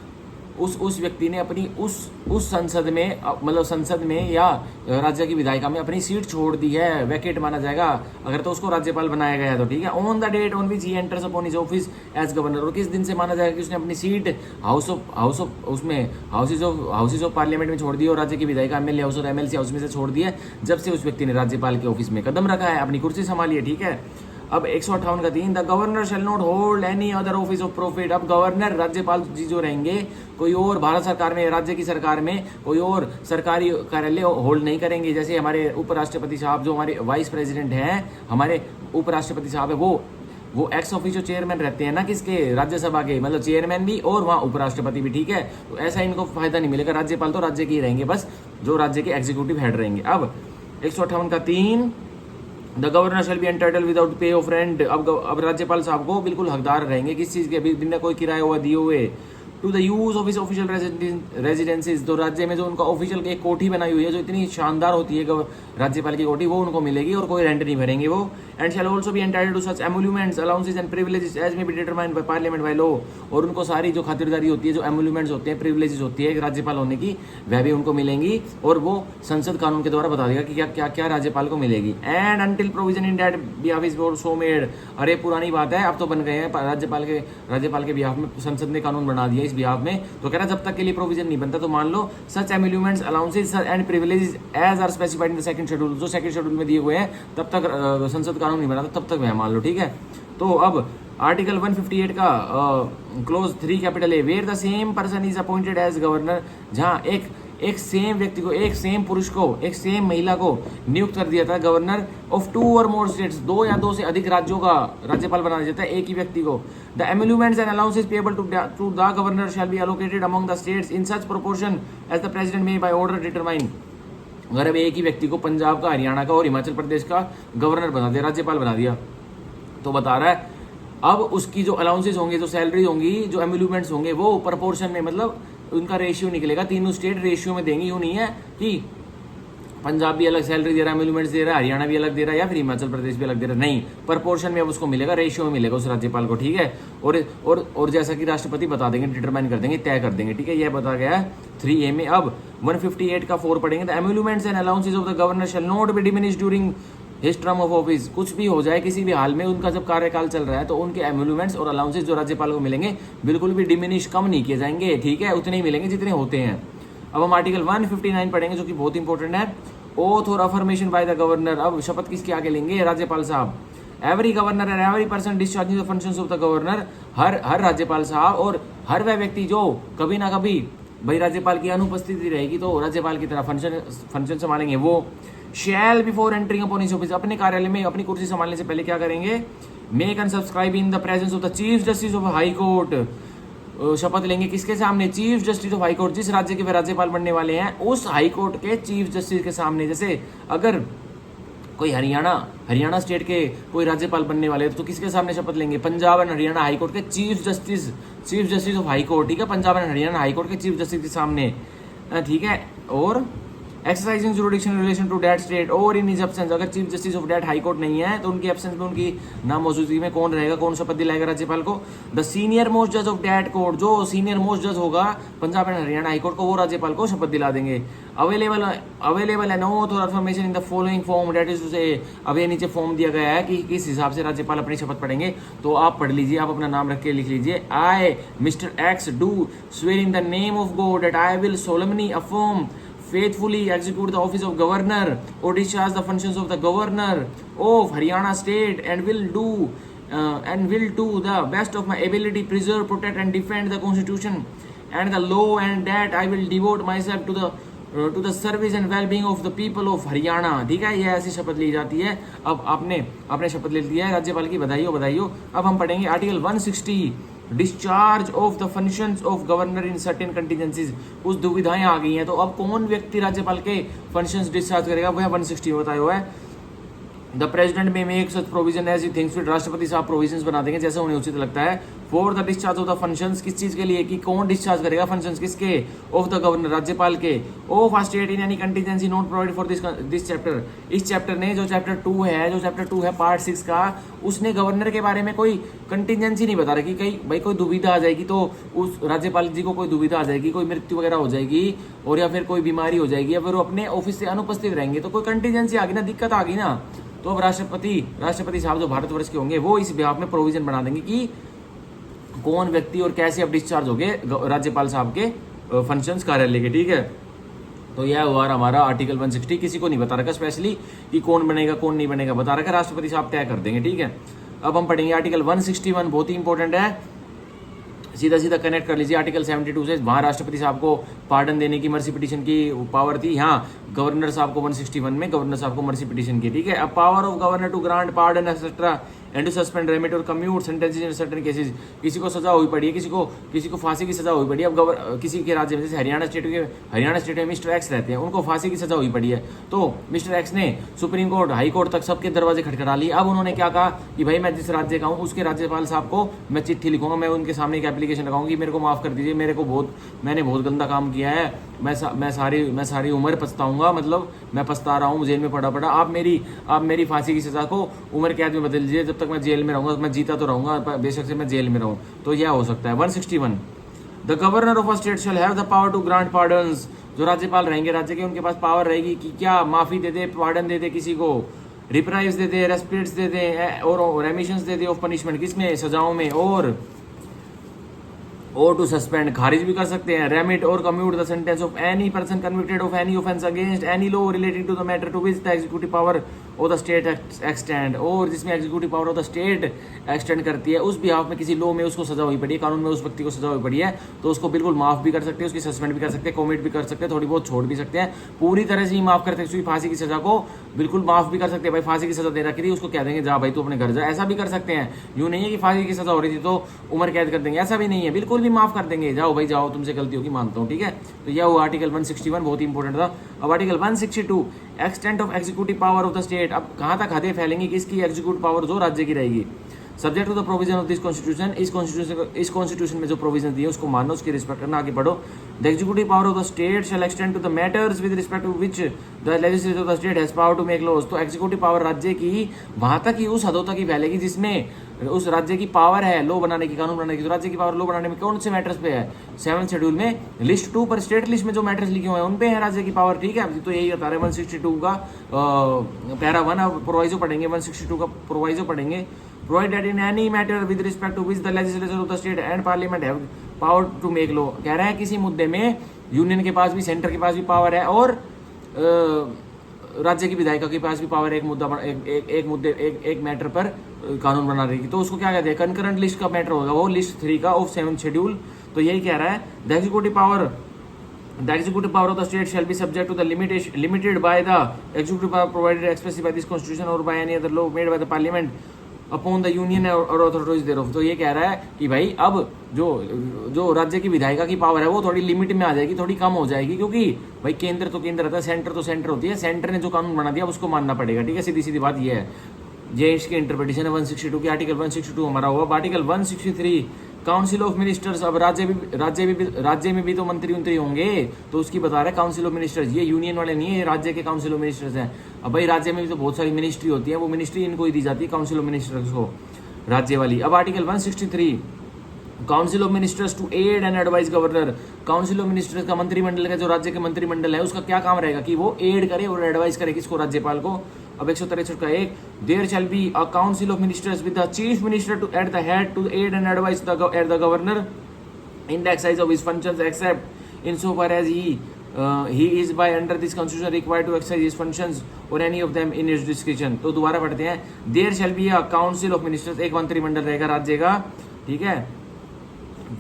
उस व्यक्ति ने अपनी उस संसद में, मतलब संसद में या राज्य की विधायिका में अपनी सीट छोड़ दी है, वैकेट माना जाएगा अगर तो उसको राज्यपाल बनाया गया है तो, ठीक है। On the date on which he enters upon his office as governor. और किस दिन से माना जाएगा कि उसने अपनी सीट हाउसेज ऑफ पार्लियामेंट में छोड़ दी और राज्य की विधायिका, एमएलए हाउस और एमएलसी हाउस में से छोड़ दी है, जब से उस व्यक्ति ने राज्यपाल के ऑफिस में कदम रखा है, अपनी कुर्सी संभाली है, ठीक है। अब 158 का 3, the governor shall not hold any other office of profit. अब गवर्नर राज्यपाल जी जो रहेंगे कोई और भारत सरकार में, राज्य की सरकार में कोई और सरकारी कार्यालय होल्ड नहीं करेंगे। जैसे हमारे उपराष्ट्रपति साहब, जो हमारे वाइस प्रेसिडेंट हैं, हमारे उपराष्ट्रपति साहब है, वो एक्स ऑफिशियो चेयरमैन रहते हैं ना किसके, राज्यसभा के, मतलब चेयरमैन भी और वहाँ उपराष्ट्रपति भी, ठीक है। तो ऐसा इनको फायदा नहीं मिलेगा, राज्यपाल तो राज्य के ही रहेंगे, बस जो राज्य के एग्जीक्यूटिव हेड रहेंगे। अब 158 का 3, the governor shall be entitle without pay of rent. अब राज्यपाल साहब को बिल्कुल हकदार रहेंगे किस चीज़ के, बिना कोई किराया हुआ दिए हुए, to the use of his official residencies. तो राज्य में जो उनका ऑफिशियल एक कोठी बनाई हुई है जो इतनी शानदार होती है राज्यपाल की कोठी, वो उनको मिलेगी और कोई रेंट नहीं भरेंगे वो। And shall also be entitled to such emoluments, allowances and privileges as may be determined by parliament by law. और उनको सारी जो खातिरदारी होती है, जो एमुलमेंट्स होते हैं, प्रिविलेजेस होती है एक राज्यपाल होने की, वह भी उनको मिलेंगी और वो संसद कानून के द्वारा बता देगा कि क्या क्या क्या राज्यपाल को मिलेगी। And until provision in that behalf is so made. अरे पुरानी बात है, अब तो बन गए हैं राज्यपाल के बिहाफ में, संसद ने कानून बना दिया इस बिहाफ में। तो कह रहा जब तक के लिए प्रोविजन नहीं बनता तो मान लो such emoluments, allowances and privileges as are specified in the second schedule. जो सेकंड शेड्यूल में दिए हुए हैं तब तक संसद कानून नहीं बना तब तक वह मान लो, ठीक है। तो अब आर्टिकल 158 का clause 3 capital A, where the same person is appointed as governor. जहाँ एक सेम व्यक्ति को, एक सेम पुरुष को, एक सेम महिला को नियुक्त कर दिया था गवर्नर ऑफ 2 और मोर स्टेट्स, 2 या 2 से अधिक राज्यों का राज्यपाल बना दिया जाता है एक ही व्यक्ति को। The emoluments and allowances payable to the governor shall be allocated among the states in such proportion as the president may by order determine. अगर अब एक ही व्यक्ति को पंजाब का, हरियाणा का और हिमाचल प्रदेश का गवर्नर बना दिया, राज्यपाल बना दिया, तो बता रहा है अब उसकी जो अलाउंसेस होंगे, जो सैलरी होंगी, जो एमुलमेंट्स होंगे, वो प्रपोर्शन में, मतलब उनका रेशियो निकलेगा। तीनों स्टेट रेशियो में देंगी। यूँ नहीं है कि पंजाब भी अलग सैलरी दे रहा है, एमुलमेंट्स दे रहा है, हरियाणा भी अलग दे रहा है, या फिर हिमाचल प्रदेश भी अलग दे रहा है, नहीं, प्रपोर्शन में अब उसको मिलेगा, रेशियो में मिलेगा उस राज्यपाल को, ठीक है। और जैसा कि राष्ट्रपति बता देंगे, डिटरमाइन कर देंगे, तय कर देंगे, ठीक है। यह बता गया है 3A में। अब 158 का 4 पढ़ेंगे, the emoluments and allowances of the governor shall not be diminished during his term of office. कुछ भी हो जाए किसी भी हाल में, उनका जब कार्यकाल चल रहा है तो उनके एमुलमेंट्स और अलाउंसेस जो राज्यपाल को मिलेंगे बिल्कुल भी डिमिनिश, कम नहीं किए जाएंगे, ठीक है, उतने ही मिलेंगे जितने होते हैं। अब हम आर्टिकल 159 पढ़ेंगे जो कि बहुत इंपॉर्टेंट है, oath or affirmation bye the governor. अब शपथ किसके आगे लेंगे, राज्यपाल साहब। Every governor and every person discharging the functions of the governor, हर राज्यपाल साहब और हर वह व्यक्ति जो कभी ना कभी भाई राज्यपाल की अनुपस्थिति रहेगी तो राज्यपाल की तरह फंक्शन संभालेंगे, वो shall before entering upon his office, अपने कार्यालय में अपनी कुर्सी संभालने से पहले क्या करेंगे, make and subscribe in the presence of the chief justice of high court. शपथ लेंगे किसके सामने, chief justice of high court, जिस राज्य के वे राज्यपाल बनने वाले हैं उस हाई कोर्ट के चीफ जस्टिस के सामने। जैसे अगर कोई हरियाणा स्टेट के कोई राज्यपाल बनने वाले तो किसके सामने शपथ लेंगे? Punjab and Haryana high court के chief justice of high court, ठीक है, Punjab and Haryana high court के चीफ जस्टिस के सामने, ठीक है। Or exercising jurisdiction in relation to that state or in his absence, अगर chief justice of that high court नहीं है तो उनकी एब्सेंस में, उनकी नामौजूदगी में कौन रहेगा, कौन शपथ दिलाएगा राज्यपाल को? द सीनियर मोस्ट जज ऑफ दैट कोर्ट, जो सीनियर मोस्ट जज होगा Punjab and Haryana high court को, वो राज्यपाल को शपथ दिला देंगे। Available an oath or affirmation in the following form, that is to say, अब ये नीचे फॉर्म दिया गया है कि किस हिसाब से राज्यपाल अपनी शपथ पढ़ेंगे, तो आप पढ़ लीजिए, आप अपना नाम रख के लिख लीजिए। I mister X do swear in the name of God that I will solemnly affirm faithfully execute the office of governor or discharge the functions of the governor of Haryana state and will do the best of my ability preserve, protect and defend the constitution and the law, and that I will devote myself to the service and well-being of the people of Haryana। ठीक है, ये ऐसी शपथ ली जाती है। अब आपने शपथ ले लिया है राज्यपाल की, बधाई हो। अब हम पढ़ेंगे article 160, discharge of the functions of governor in certain contingencies. कुछ दुविधाएं आ गई हैं, तो अब कौन व्यक्ति राज्यपाल के फंक्शंस डिस्चार्ज करेगा, वह 160 में बताया हुआ है। The president may make such provision as he thinks fit, राष्ट्रपति साहब प्रोविजंस बना देंगे जैसे उन्हें उचित लगता है। For the discharge of the functions, किस चीज के लिए, कि कौन डिस्चार्ज करेगा फंक्शंस किसके? ऑफ द गवर्नर, राज्यपाल के। Of a state in any contingency not provide for this chapter, इस चैप्टर ने जो चैप्टर 2 है पार्ट 6 का, उसने गवर्नर के बारे में कोई कंटीजेंसी नहीं बता रखी। कहीं भाई कोई दुविधा आ जाएगी तो उस राज्यपाल जी को कोई दुविधा आ जाएगी, कोई मृत्यु वगैरह हो जाएगी और या फिर कोई बीमारी हो जाएगी या फिर वो अपने ऑफिस से अनुपस्थित रहेंगे, तो कोई कंटीजेंसी आ गई ना, दिक्कत आ गई ना, तो अब राष्ट्रपति साहब जो भारतवर्ष के होंगे वो इस बिहाफ में प्रोविजन बना देंगे कि कौन व्यक्ति और कैसे अब डिस्चार्ज हो गए राज्यपाल साहब के फंक्शंस कार्यालय के। ठीक है, तो यह हुआ हमारा आर्टिकल 160। किसी को नहीं बता रखा स्पेशली कि कौन बनेगा कौन नहीं बनेगा, बता रखा राष्ट्रपति साहब तय कर देंगे। ठीक है, अब हम पढ़ेंगे आर्टिकल 161, बहुत ही इंपॉर्टेंट है, सीधा कनेक्ट कर लीजिए आर्टिकल 72 से। वहाँ राष्ट्रपति साहब को पार्डन देने की, मर्सी पिटीशन की पावर थी। यहाँ गवर्नर साहब को 161 में गवर्नर साहब को मर्सी पिटीशन की। ठीक है, अब power of governor to grant pardon etcetera and to suspend remit or commute sentences in certain cases. किसी को सजा हुई पड़ी है, किसी को फांसी की सजा हुई पड़ी है। अब किसी के राज्य में, जैसे हरियाणा स्टेट में मिस्टर एक्स रहते हैं, उनको फांसी की सजा हुई पड़ी है, तो मिस्टर एक्स ने सुप्रीम कोर्ट, हाई कोर्ट तक सबके दरवाजे खटखटा लिए। अब उन्होंने क्या कहा कि भाई मैं जिस राज्य का हूँ उसके राज्यपाल साहब को मैं चिट्ठी लिखूंगा, मैं उनके सामने एक एप्लीकेशन लगाऊंगी कि मेरे को माफ कर दीजिए, मैंने बहुत गंदा काम किया है, मैं सारी उम्र पछताऊंगा, मतलब मैं पछता रहा हूँ, जेल में पड़ा। आप मेरी फांसी की सजा को उम्र कैद में बदल दीजिए, जब तक मैं जेल में रहूंगा, मैं जीता तो रहूंगा, बेशक से मैं जेल में रहूं। तो यह हो सकता है। 161, the governor of a state shall have the power to grant pardons. जो राज्यपाल रहेंगे राज्य के, उनके पास पावर रहेगी कि क्या माफी दे दे, पार्डन दे दे किसी को, रिप्राइज दे दे, रेस्पिट्स दे दे और रेमिशंस दे दे ऑफ पनिशमेंट, किसमें, सजाओं में, और टू सस्पेंड, खारिज भी कर सकते हैं, remit or commute the sentence of any person convicted of any offence against any law relating to the matter to which the executive power of the state extend. और जिसमें executive power of the state extend करती है, उस behalf में किसी law में उसको सजा हुई पड़ी है, कानून में उस व्यक्ति को सजा हुई पड़ी है, तो उसको बिल्कुल माफ भी कर सकते हैं, उसकी सस्पेंड भी कर सकते हैं, कॉमिट भी कर सकते हैं, थोड़ी बहुत छोड़ भी सकते हैं, पूरी तरह से ही माफ करते हैं। उसकी फांसी की सजा को बिल्कुल माफ भी कर सकते हैं। भाई फांसी की सजा दे रखी थी, उसको कह देंगे जा भाई तू अपने घर जा, ऐसा भी कर सकते हैं। यूं नहीं है कि फांसी की सजा हो रही थी तो उम्र कैद कर देंगे, ऐसा भी नहीं है, बिल्कुल भी माफ कर देंगे, जाओ भाई जाओ, तुमसे गलती होगी, मानता हूँ। ठीक है, तो यह हुआ आर्टिकल 161, बहुत ही इंपॉर्टेंट था। अब article 162, extent of executive power of the state. अब कहाँ तक हदें फैलेंगी कि इसकी एग्जीक्यूटिव पावर जो राज्य की रहेगी, subject to the provision of this constitution. इस कॉन्स्टिट्यूशन में जो प्रोविजन दिए उसको मानो, उसकी रिस्पेक्ट करना, आगे बढ़ो। The executive power of the state shall extend to the matters with respect to which the legislature of the state has power to make laws. तो एग्जीक्यूटिव पावर राज्य की वहां तक ही, उस हदों तक ही फैलेगी जिसमें उस राज्य की पावर है लॉ बनाने की, कानून बनाने की। तो राज्य की पावर लॉ बनाने में कौन से मैटर्स पे है? 7th शेड्यूल में लिस्ट 2 पर, स्टेट लिस्ट में जो मैटर्स लिखे हुए हैं उन पे है राज्य की पावर। ठीक है, तो यही बता रहे 162 का पैरा 1। अब प्रोवाइजो पढ़ेंगे, 162 का प्रोवाइजो पढ़ेंगे। Provide that in any matter with respect to which the legislature of the state and parliament have power to make law. कह रहे हैं किसी मुद्दे में यूनियन के पास भी, सेंटर के पास भी पावर है और राज्य की विधायिका के पास भी पावर है एक मैटर पर कानून बना रही, तो उसको क्या कहते हैं? कंकरेंट लिस्ट का मैटर होगा, वो लिस्ट 3 का ऑफ 7th शेड्यूल। तो यही कह रहा है the executive power of the state shall be subject to the limited by the executive power provided expressly by this constitution or by any other law made by the parliament upon the union or authorities thereof. तो ये कह रहा है कि भाई अब जो जो राज्य की विधायिका की पावर है वो थोड़ी लिमिट में आ जाएगी, थोड़ी कम हो जाएगी, क्योंकि भाई केंद्र तो केंद्र रहता है, सेंटर तो सेंटर होती है, सेंटर ने जो कानून बना दिया उसको मानना पड़ेगा। ठीक है, सीधी सीधी बात ये है। ये इसकी इंटरप्रिटेशन है 162 की। आर्टिकल 162 हमारा हुआ। Article 163 council of ministers. अब राज्य में भी तो मंत्री उंत्री होंगे, तो उसकी बता रहे काउंसिल ऑफ मिनिस्टर्स। ये यूनियन वाले नहीं है, ये राज्य के काउंसिल ऑफ मिनिस्टर्स हैं। अब भाई राज्य में भी तो बहुत सारी मिनिस्ट्री होती है, वो मिनिस्ट्री इनको ही दी जाती है, काउंसिल ऑफ मिनिस्टर्स को, राज्य वाली। अब article 163 council of ministers to aid and advise governor. Council of ministers का मंत्रिमंडल का, जो राज्य के मंत्रिमंडल है, उसका क्या काम रहेगा कि वो एड करे और एडवाइस करे किसको, राज्यपाल को। अब 163 का एक, there shall be a council of ministers with the chief minister to at the head to aid and advise the governor in the exercise of his functions except in so far as he is by under this constitution required to exercise his functions or any of them in his discretion। तो दोबारा पढ़ते हैं, there shall be a council of ministers, एक मंत्रिमंडल रहेगा राज्य का, ठीक है,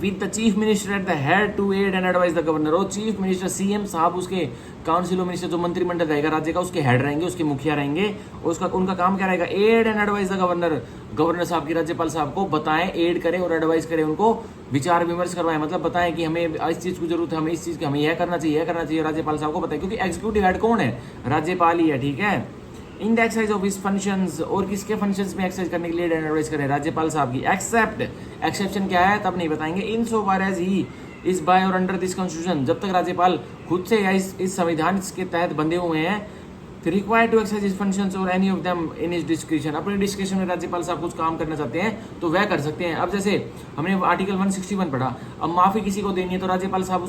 with the chief minister at the head to aid and advise the governor. और चीफ मिनिस्टर सीएम साहब उसके काउंसिल ऑफ मिनिस्टर, जो मंत्रिमंडल रहेगा राज्य का, उसके हेड रहेंगे, उसके मुखिया रहेंगे, और उसका उनका काम क्या रहेगा, aid and advise the governor. Governor साहब की राज्यपाल साहब को बताएं, एड करें और एडवाइस करें, उनको विचार विमर्श करवाएं, मतलब बताएं कि हमें इस चीज की जरूरत है, हमें इस चीज की, हमें यह करना चाहिए, यह करना चाहिए, राज्यपाल साहब को बताएं, क्योंकि एग्जीक्यूटिव हेड कौन है, राज्यपाल ही है। ठीक है, इन the exercise of his functions, और किसके फंक्शंस में एक्सरसाइज करने के लिए एडवाइस करें, राज्यपाल साहब की। एक्सेप्ट, एक्सेप्शन क्या है तब नहीं बताएंगे। In so far as he is by or under this constitution, जब तक राज्यपाल खुद से या इस संविधान के तहत बंधे हुए हैं, required to exercise his functions or any of them in his description, अपने डिस्क्रिप्शन में राज्यपाल साहब कुछ काम करना चाहते हैं तो वह कर सकते हैं। अब जैसे हमने आर्टिकल 161 पढ़ा, अब माफी किसी को देनी है तो राज्यपाल साहब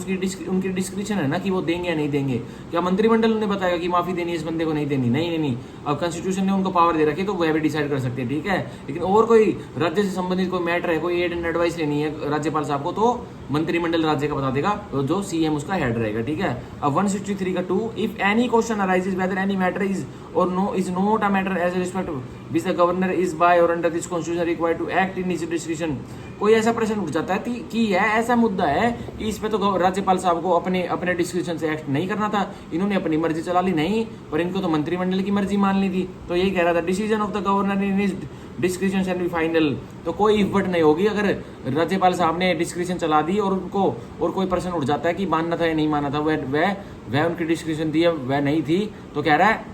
उनकी डिस्क्रिप्शन है ना कि वो देंगे या नहीं देंगे। क्या मंत्रिमंडल उन्हें बताएगा कि माफी देनी है इस बंदे को, नहीं देनी? नहीं। अब कॉन्स्टिट्यूशन ने उनको पावर दे रखी है तो वह भी डिसाइड कर सकते हैं। ठीक है, लेकिन और कोई राज्य से संबंधित कोई मैटर है, कोई एड एंड एडवाइस लेनी है राज्यपाल साहब को, तो मंत्रिमंडल राज्य का बता देगा, तो जो सीएम उसका हेड रहेगा। ठीक है, अब 163 का 2, if any question arises whether any matter is or no is not a matter as respect which the governor is by or under this constitution required to act in his description. कोई ऐसा प्रश्न उठ जाता है कि यह ऐसा मुद्दा है कि इस पे तो राज्यपाल साहब को अपने डिस्क्रिप्शन से एक्ट नहीं करना था, इन्होंने अपनी मर्जी चला ली, नहीं, पर इनको तो मंत्रिमंडल की मर्जी मान ली थी। तो यही कह रहा था, decision of the governor in his description shall be final. तो कोई इफर्ट नहीं होगी अगर राज्यपाल साहब ने डिस्क्रिप्शन चला दी और उनको और कोई प्रश्न उठ जाता है कि मानना था या नहीं मानना था, वह उनकी डिस्क्रिप्शन थी, वह नहीं थी, तो कह रहा है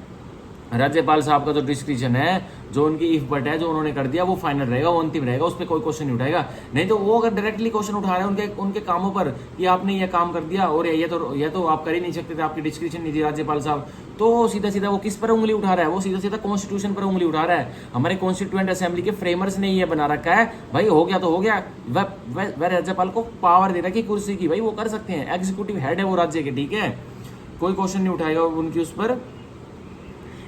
राज्यपाल साहब का जो डिस्क्रिप्शन है, जो उनकी इफ बट है, जो उन्होंने कर दिया, वो फाइनल रहेगा, वो अंतिम रहेगा, उस पर कोई क्वेश्चन नहीं उठाएगा। नहीं तो वो अगर डायरेक्टली क्वेश्चन उठा रहे हैं उनके कामों पर कि आपने ये काम कर दिया और ये तो आप कर ही नहीं सकते थे, आपकी डिस्क्रिप्शन नहीं थी राज्यपाल साहब, तो सीधा सीधा वो किस पर उंगली उठा रहा है, वो सीधा सीधा कॉन्स्टिट्यूशन पर उंगली उठा रहा है। हमारे कॉन्स्टिट्यूएंट असेंबली के फ्रेमर्स ने ये बना रखा है, भाई हो गया तो हो गया, वह राज्यपाल को पावर दे रहा है कि कुर्सी की, भाई वो कर सकते हैं, एग्जीक्यूटिव हेड है वो राज्य के। ठीक है, कोई क्वेश्चन नहीं उठाएगा उनकी उस पर।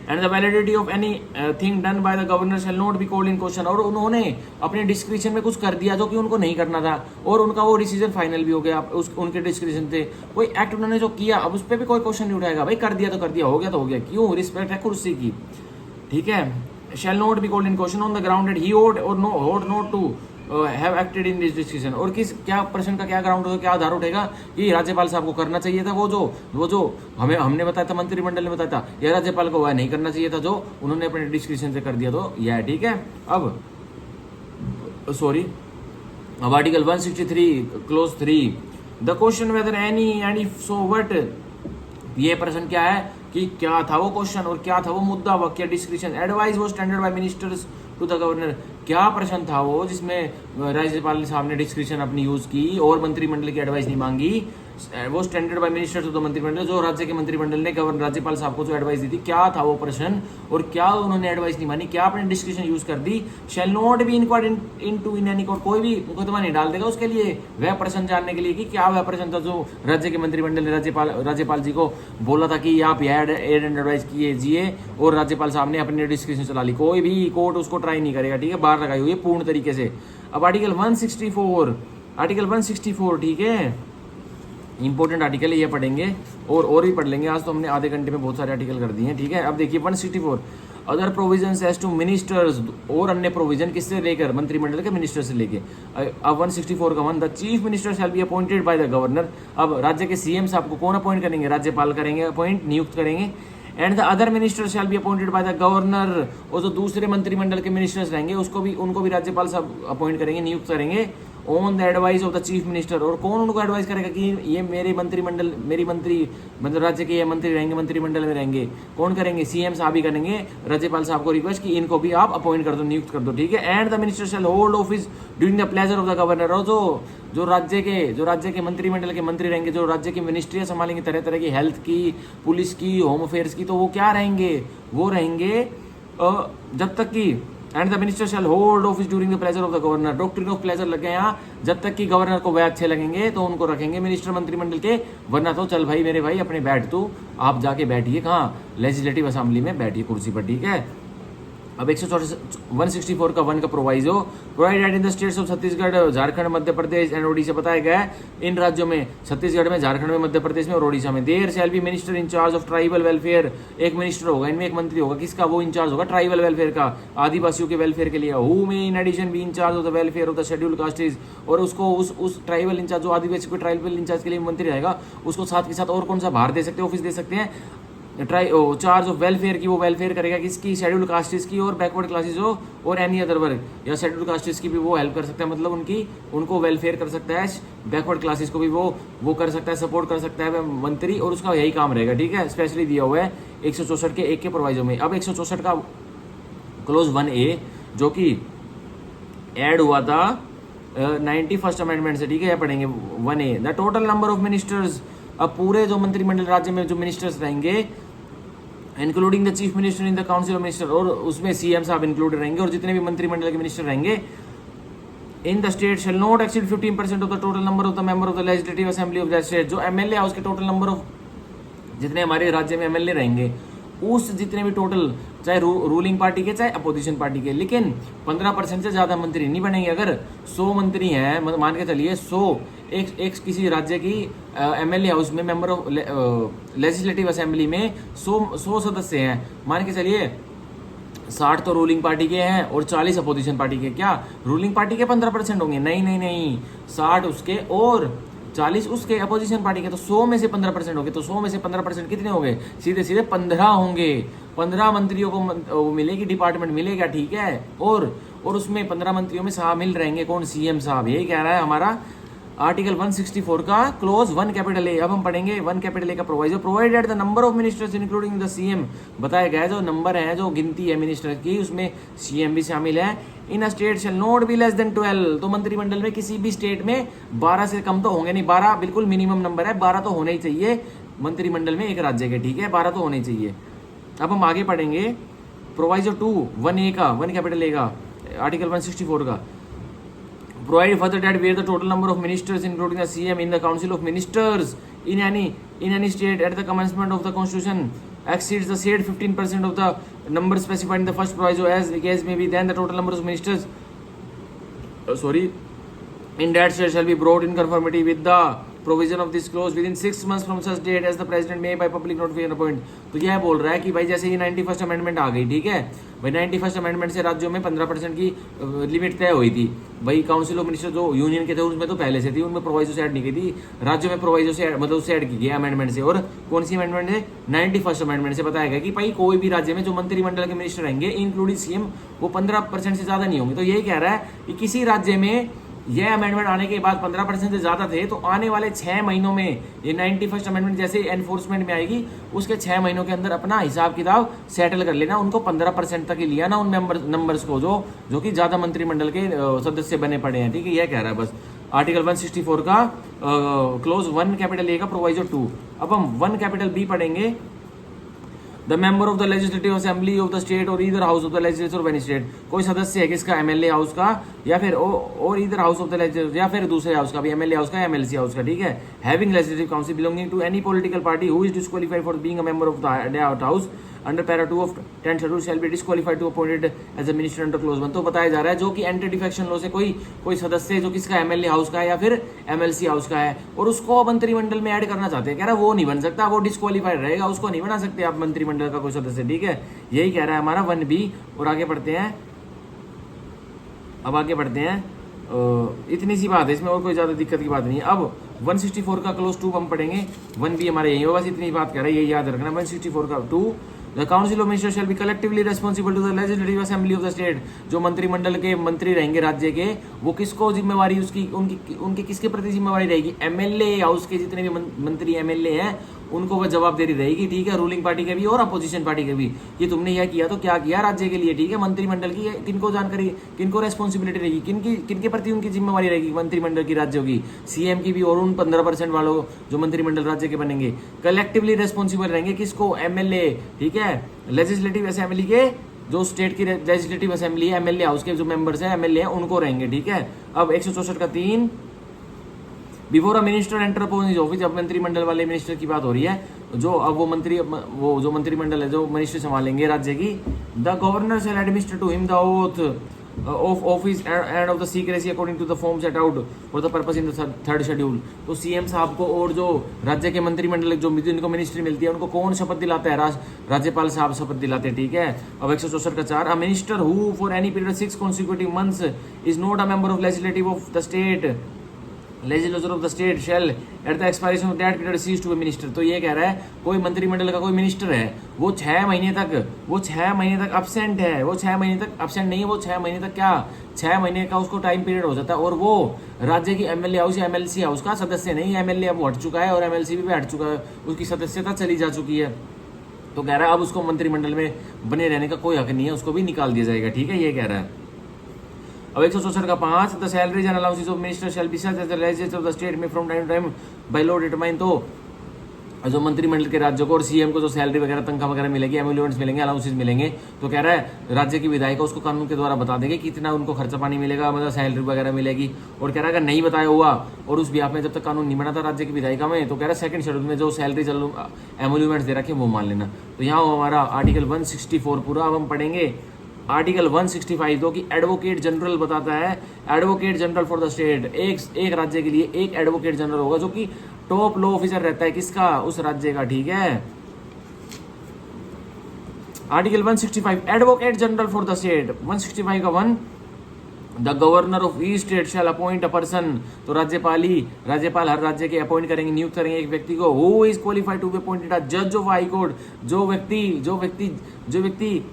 And the validity of any thing done by the governor shall not be called in question. और उन्होंने अपने डिस्क्रिप्शन में कुछ कर दिया जो कि उनको नहीं करना था और उनका वो डिसीजन फाइनल भी हो गया, उनके डिस्क्रिप्शन थे, कोई एक्ट उन्होंने जो किया, अब उस पर भी कोई क्वेश्चन नहीं उठाएगा, भाई कर दिया तो कर दिया, हो गया तो हो गया, क्यों, रिस्पेक्ट है कुर्सी की। ठीक है, शैल not be called in question on the ground that he ought not to have acted in this decision। और क्या प्रश्न का क्या ग्राउंड होगा, क्या आधार उठेगा कि राज्यपाल साहब को करना चाहिए था वो जो हमने बताया था, मंत्रिमंडल ने बताया था, या राज्यपाल को वह नहीं करना चाहिए था जो उन्होंने अपने डिस्क्रिप्शन से कर दिया, तो यह ठीक है। अब article 163 close 3, the question whether any so what, ये प्रश्न क्या है कि क्या था वो क्वेश्चन और क्या था वो मुद्दा, वह क्या डिस्क्रिप्शन, एडवाइस वो tendered by ministers to the governor, क्या प्रश्न था वो जिसमें राज्यपाल साहब ने डिस्क्रिप्शन अपनी यूज की और मंत्रिमंडल की एडवाइस नहीं मांगी, वो tendered by ministers to the मंत्रिमंडल, जो राज्य के मंत्रिमंडल ने राज्यपाल साहब को जो एडवाइस दी थी, क्या था वो प्रश्न और क्या उन्होंने एडवाइस नहीं मानी, क्या अपने डिस्क्रिप्शन यूज कर दी। Shall not be inquired into in any court, कोई भी मुकदमा नहीं डाल देगा उसके लिए, वह प्रश्न जानने के लिए कि क्या वह प्रश्न था जो राज्य के मंत्रिमंडल ने राज्यपाल जी को बोला था कि आप यह एड एंड एडवाइस कीजिए और राज्यपाल साहब ने अपने डिस्क्रिप्शन चला ली, कोई भी कोर्ट उसको ट्राई नहीं करेगा। ठीक है, बाहर लगाई हुई है पूर्ण तरीके से। अब आर्टिकल 164, ठीक है, इंपॉर्टेंट आर्टिकल है, ये पढ़ेंगे और भी पढ़ लेंगे, आज तो हमने आधे घंटे में बहुत सारे आर्टिकल कर दिए हैं। ठीक है, अब देखिए 164 other provisions as to ministers, और अन्य प्रोविजन किससे लेकर, मंत्रिमंडल के मिनिस्टर से लेके। अब 164 का 1, the chief minister shall be appointed by the governor. अब राज्य के सीएम साहब को कौन अपॉइंट करेंगे, राज्यपाल करेंगे अपॉइंट, नियुक्त करेंगे। And the other minister shall be appointed by the governor, और जो दूसरे मंत्रिमंडल के मिनिस्टर्स रहेंगे उनको भी राज्यपाल साहब अपॉइंट करेंगे, नियुक्त करेंगे on the advice of the chief minister. और कौन उनको एडवाइस करेगा कि ये मेरे मंत्रिमंडल, मेरी मंत्री मतलब राज्य के ये मंत्री रहेंगे, मंत्रिमंडल में रहेंगे, कौन करेंगे, सीएम साहब ही करेंगे राज्यपाल साहब को रिक्वेस्ट कि इनको भी आप अपॉइंट कर दो, नियुक्त कर दो, ठीक है। And the minister shall hold office during the pleasure of the governor, और जो राज्य के मंत्रिमंडल के मंत्री रहेंगे, जो राज्य की मिनिस्ट्रियाँ संभालेंगे तरह तरह की, हेल्थ की, पुलिस की, होम अफेयर्स की, तो वो क्या रहेंगे, वो रहेंगे जब तक कि and the minister shall hold office during the pleasure of the governor, doctrine of pleasure लगे यहाँ, जब तक कि गवर्नर को वह अच्छे लगेंगे तो उनको रखेंगे मिनिस्टर मंत्रिमंडल के, वरना तो चल भाई मेरे भाई अपने बैठ तू, आप जाके बैठिए कहाँ, लेजिस्लेटिव असेंबली में बैठिए कुर्सी पर, ठीक है। अब 164 का 1 का proviso, provided in the states of Chhattisgarh, Jharkhand, Madhya Pradesh and Odisha, बताया गया है इन राज्यों में, छत्तीसगढ़ में, झारखंड में, मध्य प्रदेश में और ओडिशा में, there shall be minister in charge of tribal welfare, एक मिनिस्टर होगा, इनमें एक मंत्री होगा, किसका, वो इंचार्ज होगा ट्राइबल वेलफेयर का, आदिवासियों के वेलफेयर के लिए, who may in addition be in charge of the welfare of the schedule castes, और उसको उस ट्राइबल इंचार्ज, जो आदिवासी को ट्राइबल इंचार्ज के लिए मंत्री रहेगा, उसको साथ के साथ और कौन सा भार दे सकते हैं, ऑफिस दे सकते हैं, चार्ज ऑफ वेलफेयर की, वो वेलफेयर करेगा किसकी, शेड्यूल कास्टिस की और बैकवर्ड क्लासेस हो और एनी अदर वर्ग, या शेड्यूल कास्टिस की भी वो हेल्प कर सकता है, मतलब उनको वेलफेयर कर सकता है, बैकवर्ड क्लासेस को भी वो कर सकता है, सपोर्ट कर सकता है मंत्री, और उसका यही काम रहेगा, ठीक है। स्पेशली दिया हुआ है 164 के 1 के प्रोवाइजो में। अब 164 का क्लोज 1A जो कि ऐड हुआ था 91st अमेंडमेंट से, ठीक है, पढ़ेंगे 1A, the total number of ministers, अब पूरे जो मंत्रिमंडल राज्य में जो मिनिस्टर्स रहेंगे, including the chief minister in the council of minister, और उसमें सीएम साहब इंक्लूडेड रहेंगे, और जितने भी मंत्रिमंडल के मिनिस्टर रहेंगे in the state shall not exceed 15% of the total number of the member of the legislative assembly of the state, जो एमएलए हाउस के टोटल नंबर ऑफ, जितने हमारे राज्य में एमएलए रहेंगे, उस जितने भी टोटल, चाहे रूलिंग पार्टी के चाहे अपोजिशन पार्टी के, लेकिन 15% से ज्यादा मंत्री नहीं बनेंगे। अगर 100 मंत्री हैं, मान के चलिए 100, एक किसी राज्य की एमएलए हाउस में, मेंबर ऑफ लेजिस्लेटिव असेंबली में 100 सदस्य हैं, मान के चलिए 60 तो रूलिंग पार्टी के हैं और 40 अपोजिशन पार्टी के, क्या रूलिंग पार्टी के 15% होंगे, नहीं, 60 उसके और 40 उसके अपोजिशन पार्टी के, तो 100 में से 15% हो गए, तो 100 में से 15% कितने हो गए, सीधे सीधे 15 होंगे, 15 मंत्रियों को मिलेगी, डिपार्टमेंट मिलेगा, ठीक है, और उसमें 15 मंत्रियों में शामिल रहेंगे कौन, सीएम साहब, यही कह रहा है हमारा आर्टिकल 164 का क्लोज 1 कैपिटल ए। अब हम पढ़ेंगे 1 कैपिटल ए का proviso, provided the number of ministers including the CM, बताया गया है जो नंबर है, जो गिनती है मिनिस्टर की, उसमें सीएम भी शामिल है, in a state shall not be less than 12, तो मंत्रिमंडल में किसी भी स्टेट में 12 से कम तो होंगे नहीं, 12 बिल्कुल मिनिमम नंबर है, 12 तो होने ही चाहिए मंत्रिमंडल में एक राज्य के, ठीक है, 12 तो होने चाहिए। अब हम आगे पढ़ेंगे प्रोवाइजो 2 1A का, 1 कैपिटल ए का, आर्टिकल 164 का, provide further that where the total number of ministers including the CM in the council of ministers in any state at the commencement of the constitution exceeds the said 15% of the number specified in the first proviso as the case may be, then the total number of ministers in that state shall be brought in conformity with the provision of this clause within 6 months from such date as the president may by public notification appoint। तो यह बोल रहा है कि भाई जैसे ये 91st amendment आ गई, ठीक है भाई, 91st अमेंडमेंट से राज्यों में 15% की लिमिट तय हुई थी भाई, काउंसिल ऑफ मिनिस्टर जो यूनियन के थे उसमें तो पहले से थी, उनमें प्रोवाइजो से ऐड नहीं की थी, राज्यों में प्रोवाइजो से मतलब उससे ऐड की गई अमेंडमेंट से। और कौन सी अमेंडमेंट है, 91st अमेंडमेंट से बताया गया कि भाई कोई भी राज्य में जो मंत्रिमंडल के मिनिस्टर रहेंगे इंक्लूडिंग सीएम, वो 15% से ज्यादा नहीं होंगे। तो यही कह रहा है कि किसी राज्य में यह अमेंडमेंट आने के बाद 15% से ज्यादा थे, तो आने वाले 6 महीनों में ये 91st अमेंडमेंट जैसे एनफोर्समेंट में आएगी, उसके 6 महीनों के अंदर अपना हिसाब किताब सेटल कर लेना, उनको 15% तक ही लिया ना उन नंबर्स को जो कि ज्यादा मंत्रिमंडल के सदस्य बने पड़े हैं, ठीक है, यह कह रहा है बस आर्टिकल 164 का क्लोज 1 कैपिटल ए का प्रोवाइजो 2। अब हम 1 कैपिटल बी पढ़ेंगे, the member of the legislative assembly of the state or either house of the legislature of any state, कोई सदस्य है किसका, एमएलए हाउस का या फिर और either house of the legislature या फिर दूसरे हाउस का भी, एमएलए हाउस का या एमएलसी हाउस का, ठीक है, having legislative council belonging to any political party who is disqualified for being a member of the house under para 2 of 10 schedule shall be disqualified to appointed as a minister under clause 1। तो बताया जा रहा है जो कि anti defection law से कोई सदस्य जो किसका, एमएलए हाउस का है या फिर एमएलसी हाउस का है, और उसको मंत्रिमंडल में ऐड करना चाहते हैं, कह रहा है वो नहीं बन सकता, वो डिस्क्वालीफाइड रहेगा, उसको नहीं बना सकते आप मंत्रिमंडल का कोई सदस्य, ठीक है, यही कह रहा है हमारा 1B। और आगे बढ़ते हैं, अब आगे बढ़ते हैं, इतनी सी बात है इसमें, और कोई ज्यादा दिक्कत की बात नहीं है। अब 164 का क्लोज 2 हम पढ़ेंगे, 1 भी हमारे यही होगा, बस इतनी बात कह रहा है, ये याद रखना। 164 का 2, the council of minister shall be collectively responsible to the legislative assembly of the state. जो मंत्रिमंडल के मंत्री रहेंगे राज्य के, वो किसको जिम्मेवारी उसकी उनकी किसके प्रति जिम्मेवारी रहेगी? एमएलए हाउस के जितने भी मंत्री एमएलए हैं उनको वह जवाबदेही रहेगी, ठीक है, रूलिंग पार्टी के भी और अपोजिशन पार्टी के भी, कि तुमने यह किया तो क्या किया राज्य के लिए, ठीक है। मंत्रिमंडल की किनको जानकारी, किनको रेस्पॉन्सिबिलिटी रहेगी, किनके प्रति उनकी जिम्मेवारी रहेगी मंत्रिमंडल की, राज्यों की, सीएम की भी और उन 15% वालों जो मंत्रिमंडल राज्य के बनेंगे। कलेक्टिवली रेस्पॉन्सिबल रहेंगे किसको? एमएलए, ठीक है, लेजिस्लेटिव असेंबली के जो स्टेट की लेजिस्लेटिव असेंबली है, एमएलए हाउस के जो मेंबर्स हैं एमएलए हैं उनको रहेंगे, ठीक है। अब 164 का 3, before a minister enter upon his office, अब मंत्रिमंडल वाले मिनिस्टर की बात हो रही है, जो अब वो जो मंत्रिमंडल है जो मिनिस्टर संभालेंगे राज्य की, the governor shall administer to him the oath of office and of the secrecy according to the form set out for the purpose in the 3rd schedule. तो सीएम साहब को और जो राज्य के मंत्रिमंडल जो जिनको मिनिस्ट्री मिलती है उनको कौन शपथ दिलाता है? राज्यपाल साहब शपथ दिलाते हैं, ठीक है। अब 164 का 4, a minister who for any period 6 consecutive months is not a member of legislative of the state, legislature of the state shall at the expiration of that period cease to be minister. तो ये कह रहा है कोई मंत्रिमंडल का कोई minister है, वो 6 महीने तक अब्सेंट है, वो 6 महीने तक अब्सेंट नहीं है, वो 6 महीने तक क्या 6 महीने का उसको टाइम पीरियड हो जाता है, और वो राज्य की एमएलए हाउस या एमएलसी हाउस का सदस्य नहीं, एमएलए अब हट चुका है और एमएलसी भी हट चुका है, उसकी सदस्यता चली जा चुकी है। तो कह रहा है अब उसको मंत्रिमंडल में बने रहने का कोई हक नहीं है, उसको भी निकाल दिया जाएगा, ठीक है, ये कह रहा है। अब 164 का 5, the salaries and allowances of minister shall be such as the legislature of the state may from time to time by law determine. तो जो मंत्रिमंडल के राज्यों को और सीएम को जो सैलरी वगैरह तनख्वाह वगैरह मिलेगी, एम्यूलेंट्स मिलेंगे, अलाउंसेस मिलेंगे, तो कह रहा है राज्य की विधायिका उसको कानून के द्वारा बता देंगे कितना उनको खर्चा पानी मिलेगा, मतलब सैलरी वगैरह मिलेगी। और कह रहा है अगर नहीं बताया हुआ और उस बिहाफ में जब तक कानून नहीं बना था राज्य की विधायिका में, तो कह रहा है 2nd शेड्यूल में जो सैलरी एम्यूलेंट्स दे रखे वो मान लेना। तो यहाँ हमारा आर्टिकल 164 पूरा। अब हम पढ़ेंगे आर्टिकल 165 जो कि एडवोकेट जनरल बताता है, advocate general for the state, एक राज्य के लिए एक एडवोकेट जनरल होगा जो कि टॉप लॉ ऑफिसर रहता है किसका? उस राज्य का, ठीक है। Article 165 advocate general for the state. 165 का 1, the governor of each state shall appoint a person. तो राज्यपाल हर राज्य के अपॉइंट करेंगे, नियुक्त करेंगे एक व्यक्ति को, who is qualified to be appointed a जज ऑफ हाई कोर्ट। जो व्यक्ति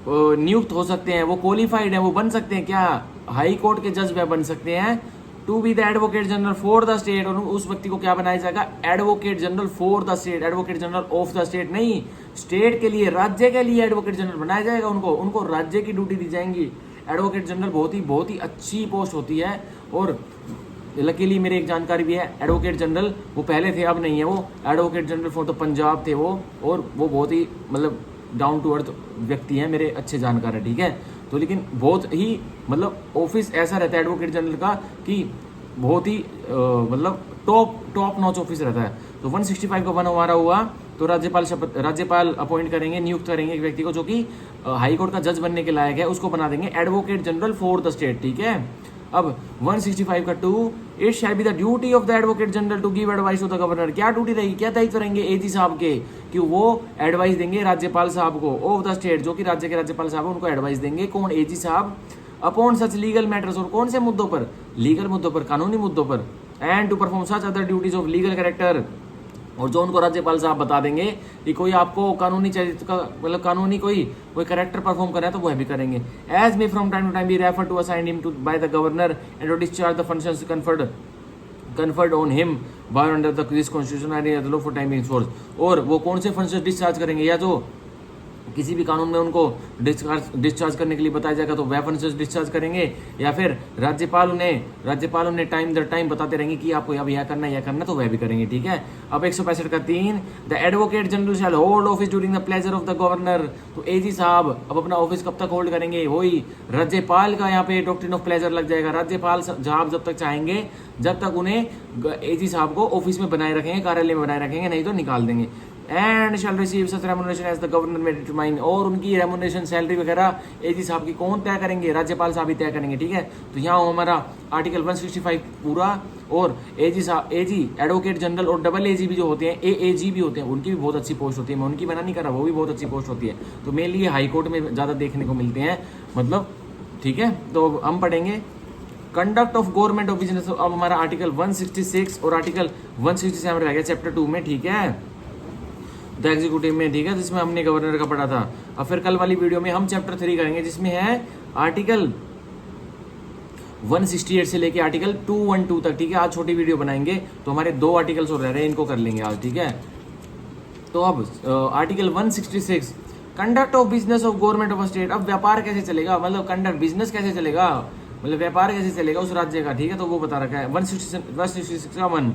नियुक्त हो सकते हैं, वो क्वालिफाइड है, वो बन सकते हैं क्या? हाई कोर्ट के जज बन सकते हैं। To be the advocate general for the state, और उस व्यक्ति को क्या बनाया जाएगा? Advocate general for the state, advocate general of the state नहीं, स्टेट के लिए, राज्य के लिए एडवोकेट जनरल बनाया जाएगा। उनको राज्य की ड्यूटी दी जाएंगी। एडवोकेट जनरल बहुत ही अच्छी पोस्ट होती है, और लकीली मेरे एक जानकारी भी है, एडवोकेट जनरल वो पहले थे, अब नहीं है, वो advocate general for the Punjab थे वो, और वो बहुत ही मतलब डाउन टू अर्थ व्यक्ति हैं, मेरे अच्छे जानकार है, ठीक है। तो लेकिन बहुत ही मतलब ऑफिस ऐसा रहता है एडवोकेट जनरल का कि बहुत ही मतलब टॉप नॉच ऑफिस रहता है। तो 165 का 1 हमारा हुआ। तो राज्यपाल अपॉइंट करेंगे, नियुक्त करेंगे एक व्यक्ति को जो कि हाई कोर्ट का जज बनने के लायक है, उसको बना देंगे advocate general for the state, ठीक है। अब 165 का 2, it shall be the duty of the advocate general to give advice to the governor. क्या ड्यूटी रहेगी, क्या दायित्व रहेंगे एजी साहब के, कि वो एडवाइस देंगे राज्यपाल साहब को ऑफ द स्टेट, जो कि राज्य के राज्यपाल साहब उनको एडवाइस देंगे। कौन? एजी साहब। अपॉन सच लीगल मैटर्स, और कौन से मुद्दों पर? लीगल मुद्दों पर, कानूनी मुद्दों पर। And to perform such other duties of legal character, और जो उनको राज्यपाल साहब बता देंगे कि कोई आपको कानूनी चरित्र का मतलब कानूनी कोई कैरेक्टर परफॉर्म कर रहा है तो वह भी करेंगे। As may from time to time be refer to assign him to by the governor and to discharge the functions conferred on him by under the this constitution and other law for time in force. और वो कौन से functions discharge करेंगे, या जो किसी भी कानून में उनको डिस्चार्ज करने के लिए बताया जाएगा तो वह फंक्शंस डिस्चार्ज करेंगे, या फिर राज्यपाल उन्हें टाइम दर टाइम बताते रहेंगे कि आपको अब यह करना तो वह भी करेंगे, ठीक है। अब 165 का 3, the advocate general shall hold office during the pleasure of the governor. तो एजी साहब अब अपना ऑफिस कब तक होल्ड करेंगे? वही राज्यपाल का यहाँ पे डॉक्ट्रिन ऑफ प्लेजर लग जाएगा। राज्यपाल साहब जब तक चाहेंगे, जब तक उन्हें एजी साहब को ऑफिस में बनाए रखेंगे, कार्यालय में बनाए रखेंगे, नहीं तो निकाल देंगे। And shall receive such remuneration as the governor may determine, और उनकी रेमुनरेशन सैलरी वगैरह एजी साहब की कौन तय करेंगे? राज्यपाल साहब ही तय करेंगे, ठीक है। तो यहाँ हमारा आर्टिकल 165 पूरा। और एजी एडवोकेट जनरल और डबल एजी भी जो होते हैं, एएजी भी होते हैं, उनकी भी बहुत अच्छी पोस्ट होती है। मैं उनकी मना नहीं कर रहा, वो भी बहुत अच्छी पोस्ट होती है। तो मेनली हाई कोर्ट में ज़्यादा देखने को मिलते हैं, मतलब, ठीक है। तो हम पढ़ेंगे conduct of government of business, अब हमारा आर्टिकल 166 और आर्टिकल 167 रह गया चैप्टर 2 में, ठीक है, द एग्जीक्यूटिव में, ठीक है, जिसमें हमने गवर्नर का पढ़ा था। अब फिर कल वाली वीडियो में हम चैप्टर 3 करेंगे जिसमें है आर्टिकल 168 से लेके आर्टिकल 212 तक, ठीक है। आज छोटी वीडियो बनाएंगे तो हमारे 2 आर्टिकल्स और रह रहे हैं, इनको कर लेंगे आज, ठीक है। तो अब article 166 conduct of business of government of state, अब व्यापार कैसे चलेगा, मतलब कंडक्ट बिजनेस कैसे चलेगा, मतलब व्यापार कैसे चलेगा उस राज्य का, ठीक है, तो वो बता रखा है 166 का 1,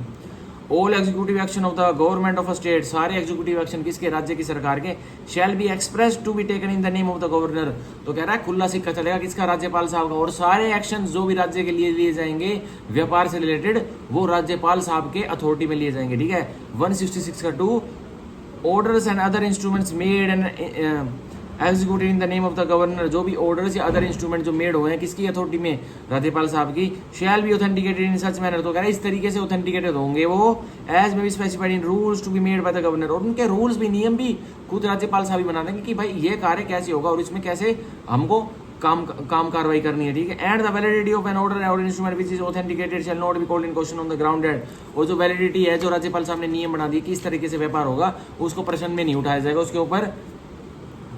all executive action of the government of state, सारे एग्जीक्यूटिव एक्शन किसके, राज्य की सरकार के, shall be express to be taken in the name of the governor, तो कह रहा है खुला सिक्का चलेगा किसका, राज्यपाल साहब का, और सारे एक्शन जो भी राज्य के लिए लिए जाएंगे व्यापार से रिलेटेड वो राज्यपाल साहब के अथॉरिटी में लिए जाएंगे, ठीक है। 166 का 2, orders and other instruments made and executed in the name of the governor, जो भी ऑर्डर्स या अदर इंस्ट्रूमेंट जो मेड हुए हैं किसकी अथॉरिटी में, राज्यपाल साहब की, shall be authenticated in such manner, तो कह रहा है इस तरीके से ऑथेंटिकेटेड होंगे वो, as may be specified in rules to be made by the governor, और उनके रूल्स भी, नियम भी खुद राज्यपाल साहब ही बना देंगे कि भाई ये कार्य कैसे होगा और इसमें कैसे हमको काम कार्रवाई करनी है, ठीक है। And the validity of an order or instrument which is authenticated shall not be called in question on the ground that, और जो वैलिडिटी है जो राज्यपाल साहब ने नियम बना दिए किस तरीके से व्यापार होगा उसको प्रश्न में नहीं उठाया जाएगा, उसके ऊपर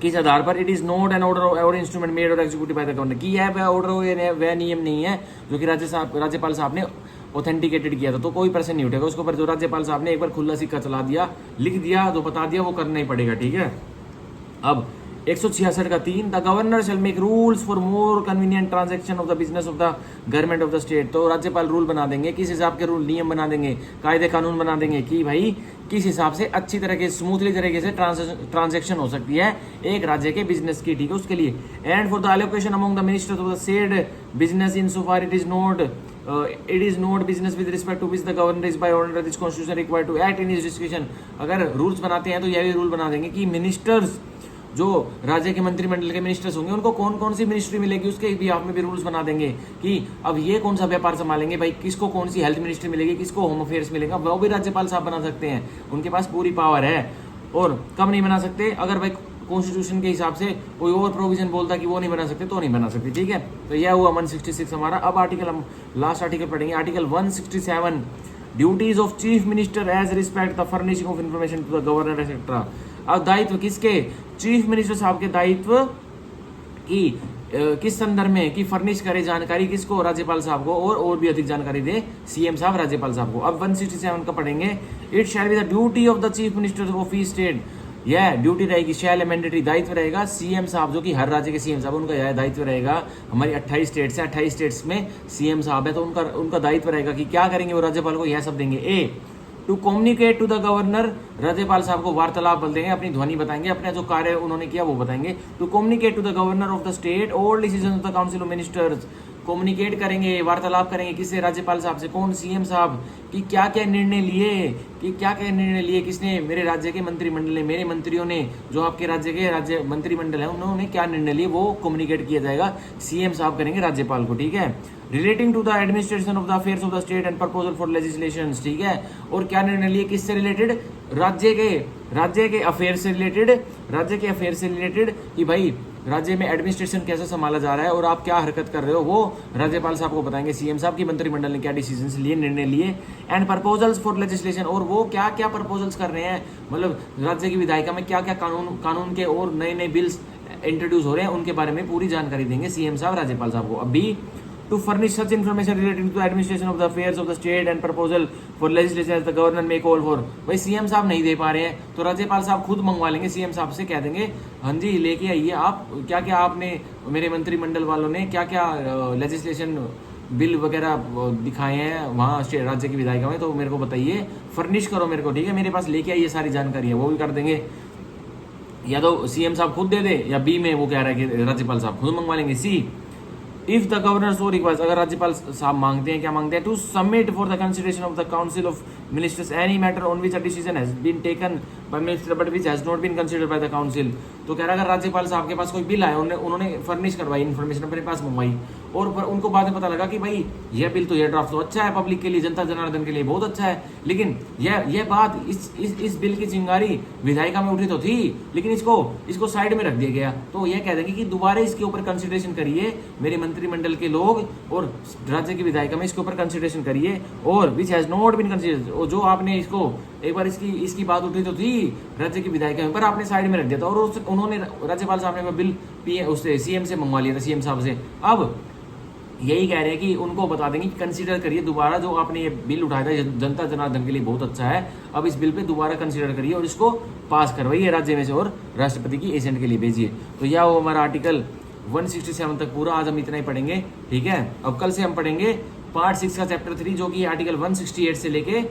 किस आधार पर, it is not an order or instrument made और एग्जीक्यूटिव बाय द गवर्नर, की है वह ऑर्डर वह नियम नहीं है जो कि राज्यपाल साहब ने ऑथेंटिकेटेड किया था, तो कोई प्रश्न नहीं उठेगा उसके ऊपर, जो राज्यपाल साहब ने एक बार खुला सिक्का चला दिया, लिख दिया, जो बता दिया वो करना ही पड़ेगा, ठीक है। अब 166 का 3, the governor shell make rules for more convenient transaction of the business of the government of the state, तो राज्यपाल रूल बना देंगे, किस हिसाब के रूल नियम बना देंगे, कायदे कानून बना देंगे कि भाई किस हिसाब से अच्छी तरह के स्मूथली तरीके से ट्रांजैक्शन हो सकती है एक राज्य के बिजनेस की, ठीक है, उसके लिए। And for the allocation among the ministers of the said business in so far it is not business with respect to which the governor is by order this constitution required to act in his description, अगर rules बनाते हैं तो यह भी rule बना देंगे कि ministers जो राज्य के मंत्रिमंडल के मिनिस्टर्स होंगे उनको कौन कौन सी मिनिस्ट्री मिलेगी उसके भी आप में भी रूल्स बना देंगे कि अब ये कौन सा व्यापार संभालेंगे, भाई किसको कौन सी हेल्थ मिनिस्ट्री मिलेगी, किसको होम अफेयर्स मिलेगा, वो भी राज्यपाल साहब बना सकते हैं, उनके पास पूरी पावर है। और कम नहीं बना सकते, अगर भाई कॉन्स्टिट्यूशन के हिसाब से कोई और प्रोविजन बोलता कि वो नहीं बना सकते तो नहीं बना सकते, ठीक है। तो यह हुआ 166 हमारा। अब आर्टिकल हम लास्ट आर्टिकल पढ़ेंगे, article 167, duties of chief minister as respect the furnishing of information to the governor etcetera, अब दायित्व किसके, चीफ मिनिस्टर साहब के दायित्व की किस संदर्भ में कि फर्निश करे जानकारी किसको, राज्यपाल साहब को, और भी अधिक जानकारी दे सीएम साहब राज्यपाल साहब को। अब 167 का पढ़ेंगे, it shall be the duty of the chief minister of each state, यह ड्यूटी रहेगी, शैल मैंडेटरी, दायित्व रहेगा सीएम साहब, जो कि हर राज्य के सीएम साहब उनका यह दायित्व रहेगा, हमारी 28 स्टेट्स है, 28 स्टेट्स में सीएम साहब है तो उनका दायित्व रहेगा कि क्या करेंगे वो राज्यपाल को, यह सब देंगे। A to communicate to the governor, राज्यपाल साहब को वार्तालाप बोल देंगे, अपनी ध्वनि बताएंगे, अपने जो कार्य उन्होंने किया वो बताएंगे। To communicate to the governor of the state all decision of the council of ministers, communicate करेंगे, वार्तालाप करेंगे किससे, राज्यपाल साहब से, कौन, सीएम साहब, कि क्या क्या निर्णय लिए, किसने, मेरे राज्य के मंत्रिमंडल ने, मेरे मंत्रियों ने, जो आपके राज्य मंत्रिमंडल है उन्होंने क्या निर्णय लिए वो कम्युनिकेट किया जाएगा, सीएम साहब करेंगे राज्यपाल को, ठीक है। Relating to the administration of the affairs of the state and proposal for legislation, ठीक है, और क्या निर्णय लिए किससे रिलेटेड, राज्य के अफेयर से रिलेटेड, कि भाई राज्य में एडमिनिस्ट्रेशन कैसे संभाला जा रहा है और आप क्या हरकत कर रहे हो वो राज्यपाल साहब को बताएंगे, सीएम साहब की मंत्रिमंडल ने क्या डिसीजन लिए, निर्णय लिए। एंड प्रपोजल्स फॉर लेजिस्लेशन, और वो क्या क्या प्रपोजल्स कर रहे हैं, मतलब राज्य की विधायिका में क्या क्या कानून के और नए नए बिल्स इंट्रोड्यूस हो रहे हैं उनके बारे में पूरी जानकारी देंगे सीएम साहब राज्यपाल साहब को। अभी to furnish such information relating to the administration of the affairs of the state and proposal for legislation as the governor may call for, भाई सीएम साहब नहीं दे पा रहे हैं तो राज्यपाल साहब खुद मंगवा लेंगे, सीएम साहब से कह देंगे हाँ जी लेके आइए आप, क्या क्या आपने, मेरे मंत्रिमंडल वालों ने क्या क्या लेजिस्लेशन बिल वगैरह दिखाए हैं वहाँ राज्य की विधायिका में, तो मेरे को बताइए, फर्निश करो मेरे को, ठीक है, मेरे पास लेके आइए सारी जानकारी है, वो भी कर देंगे। या तो सीएम साहब खुद दे दे, या बी में वो कह रहा है कि राज्यपाल साहब खुद मंगवा लेंगे। C if the governor so requires, अगर राज्यपाल साहब मांगते हैं, क्या मांगते हैं, to submit for the consideration of the council of ministers any matter on which a decision has been taken by minister but which has not been considered by the council, तो कह रहा है अगर राज्यपाल साहब के पास कोई बिल आया, उन्होंने फर्निश करवाई इन्फॉर्मेशन अपने पास मंगवाई और उनको बाद में पता लगा कि भाई यह बिल तो, यह ड्राफ्ट तो अच्छा है पब्लिक के लिए, जनता जनार्दन के लिए बहुत अच्छा है, लेकिन यह बात इस बिल की चिंगारी विधायिका में उठी तो थी, लेकिन इसको साइड में रख दिया गया। तो यह कह देंगे कि दोबारा इसके ऊपर कंसिडरेशन करिए मेरे मंत्रिमंडल के लोग और राज्य की विधायिका में इसके ऊपर कंसिडरेशन करिए, और which has not been considered, जो आपने इसको एक बार इसकी बात उठी तो थी राज्य की विधायिका में, पर आपने साइड में रख दिया था, और उन्होंने राज्यपाल साहब ने बिल उससे सीएम से मंगवा लिया था, सीएम साहब से। अब यही कह रहे हैं कि उनको बता देंगे कि कंसीडर करिए दोबारा, जो आपने ये बिल उठाया था जनता जनार्दन के लिए बहुत अच्छा है, अब इस बिल पे दोबारा कंसीडर करिए और इसको पास करवाइए राज्य में से और राष्ट्रपति की एजेंट के लिए भेजिए। तो यह वो हमारा आर्टिकल 167 तक पूरा, आज हम इतना ही पढ़ेंगे, ठीक है। अब कल से हम पढ़ेंगे पार्ट 6 का चैप्टर 3, जो कि आर्टिकल 168 से लेके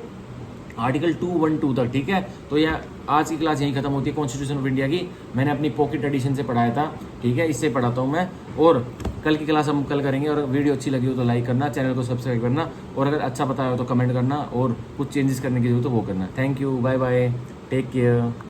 आर्टिकल 212 तक, ठीक है। तो यह आज की क्लास यहीं खत्म होती है कॉन्स्टिट्यूशन ऑफ इंडिया की। मैंने अपनी पॉकेट एडिशन से पढ़ाया था, ठीक है, इससे पढ़ाता हूँ मैं, और कल की क्लास हम कल करेंगे। और वीडियो अच्छी लगी हो तो लाइक करना, चैनल को सब्सक्राइब करना, और अगर अच्छा बताया हो तो कमेंट करना, और कुछ चेंजेस करने की जरूरत तो वो करना। Thank you, bye bye, take care.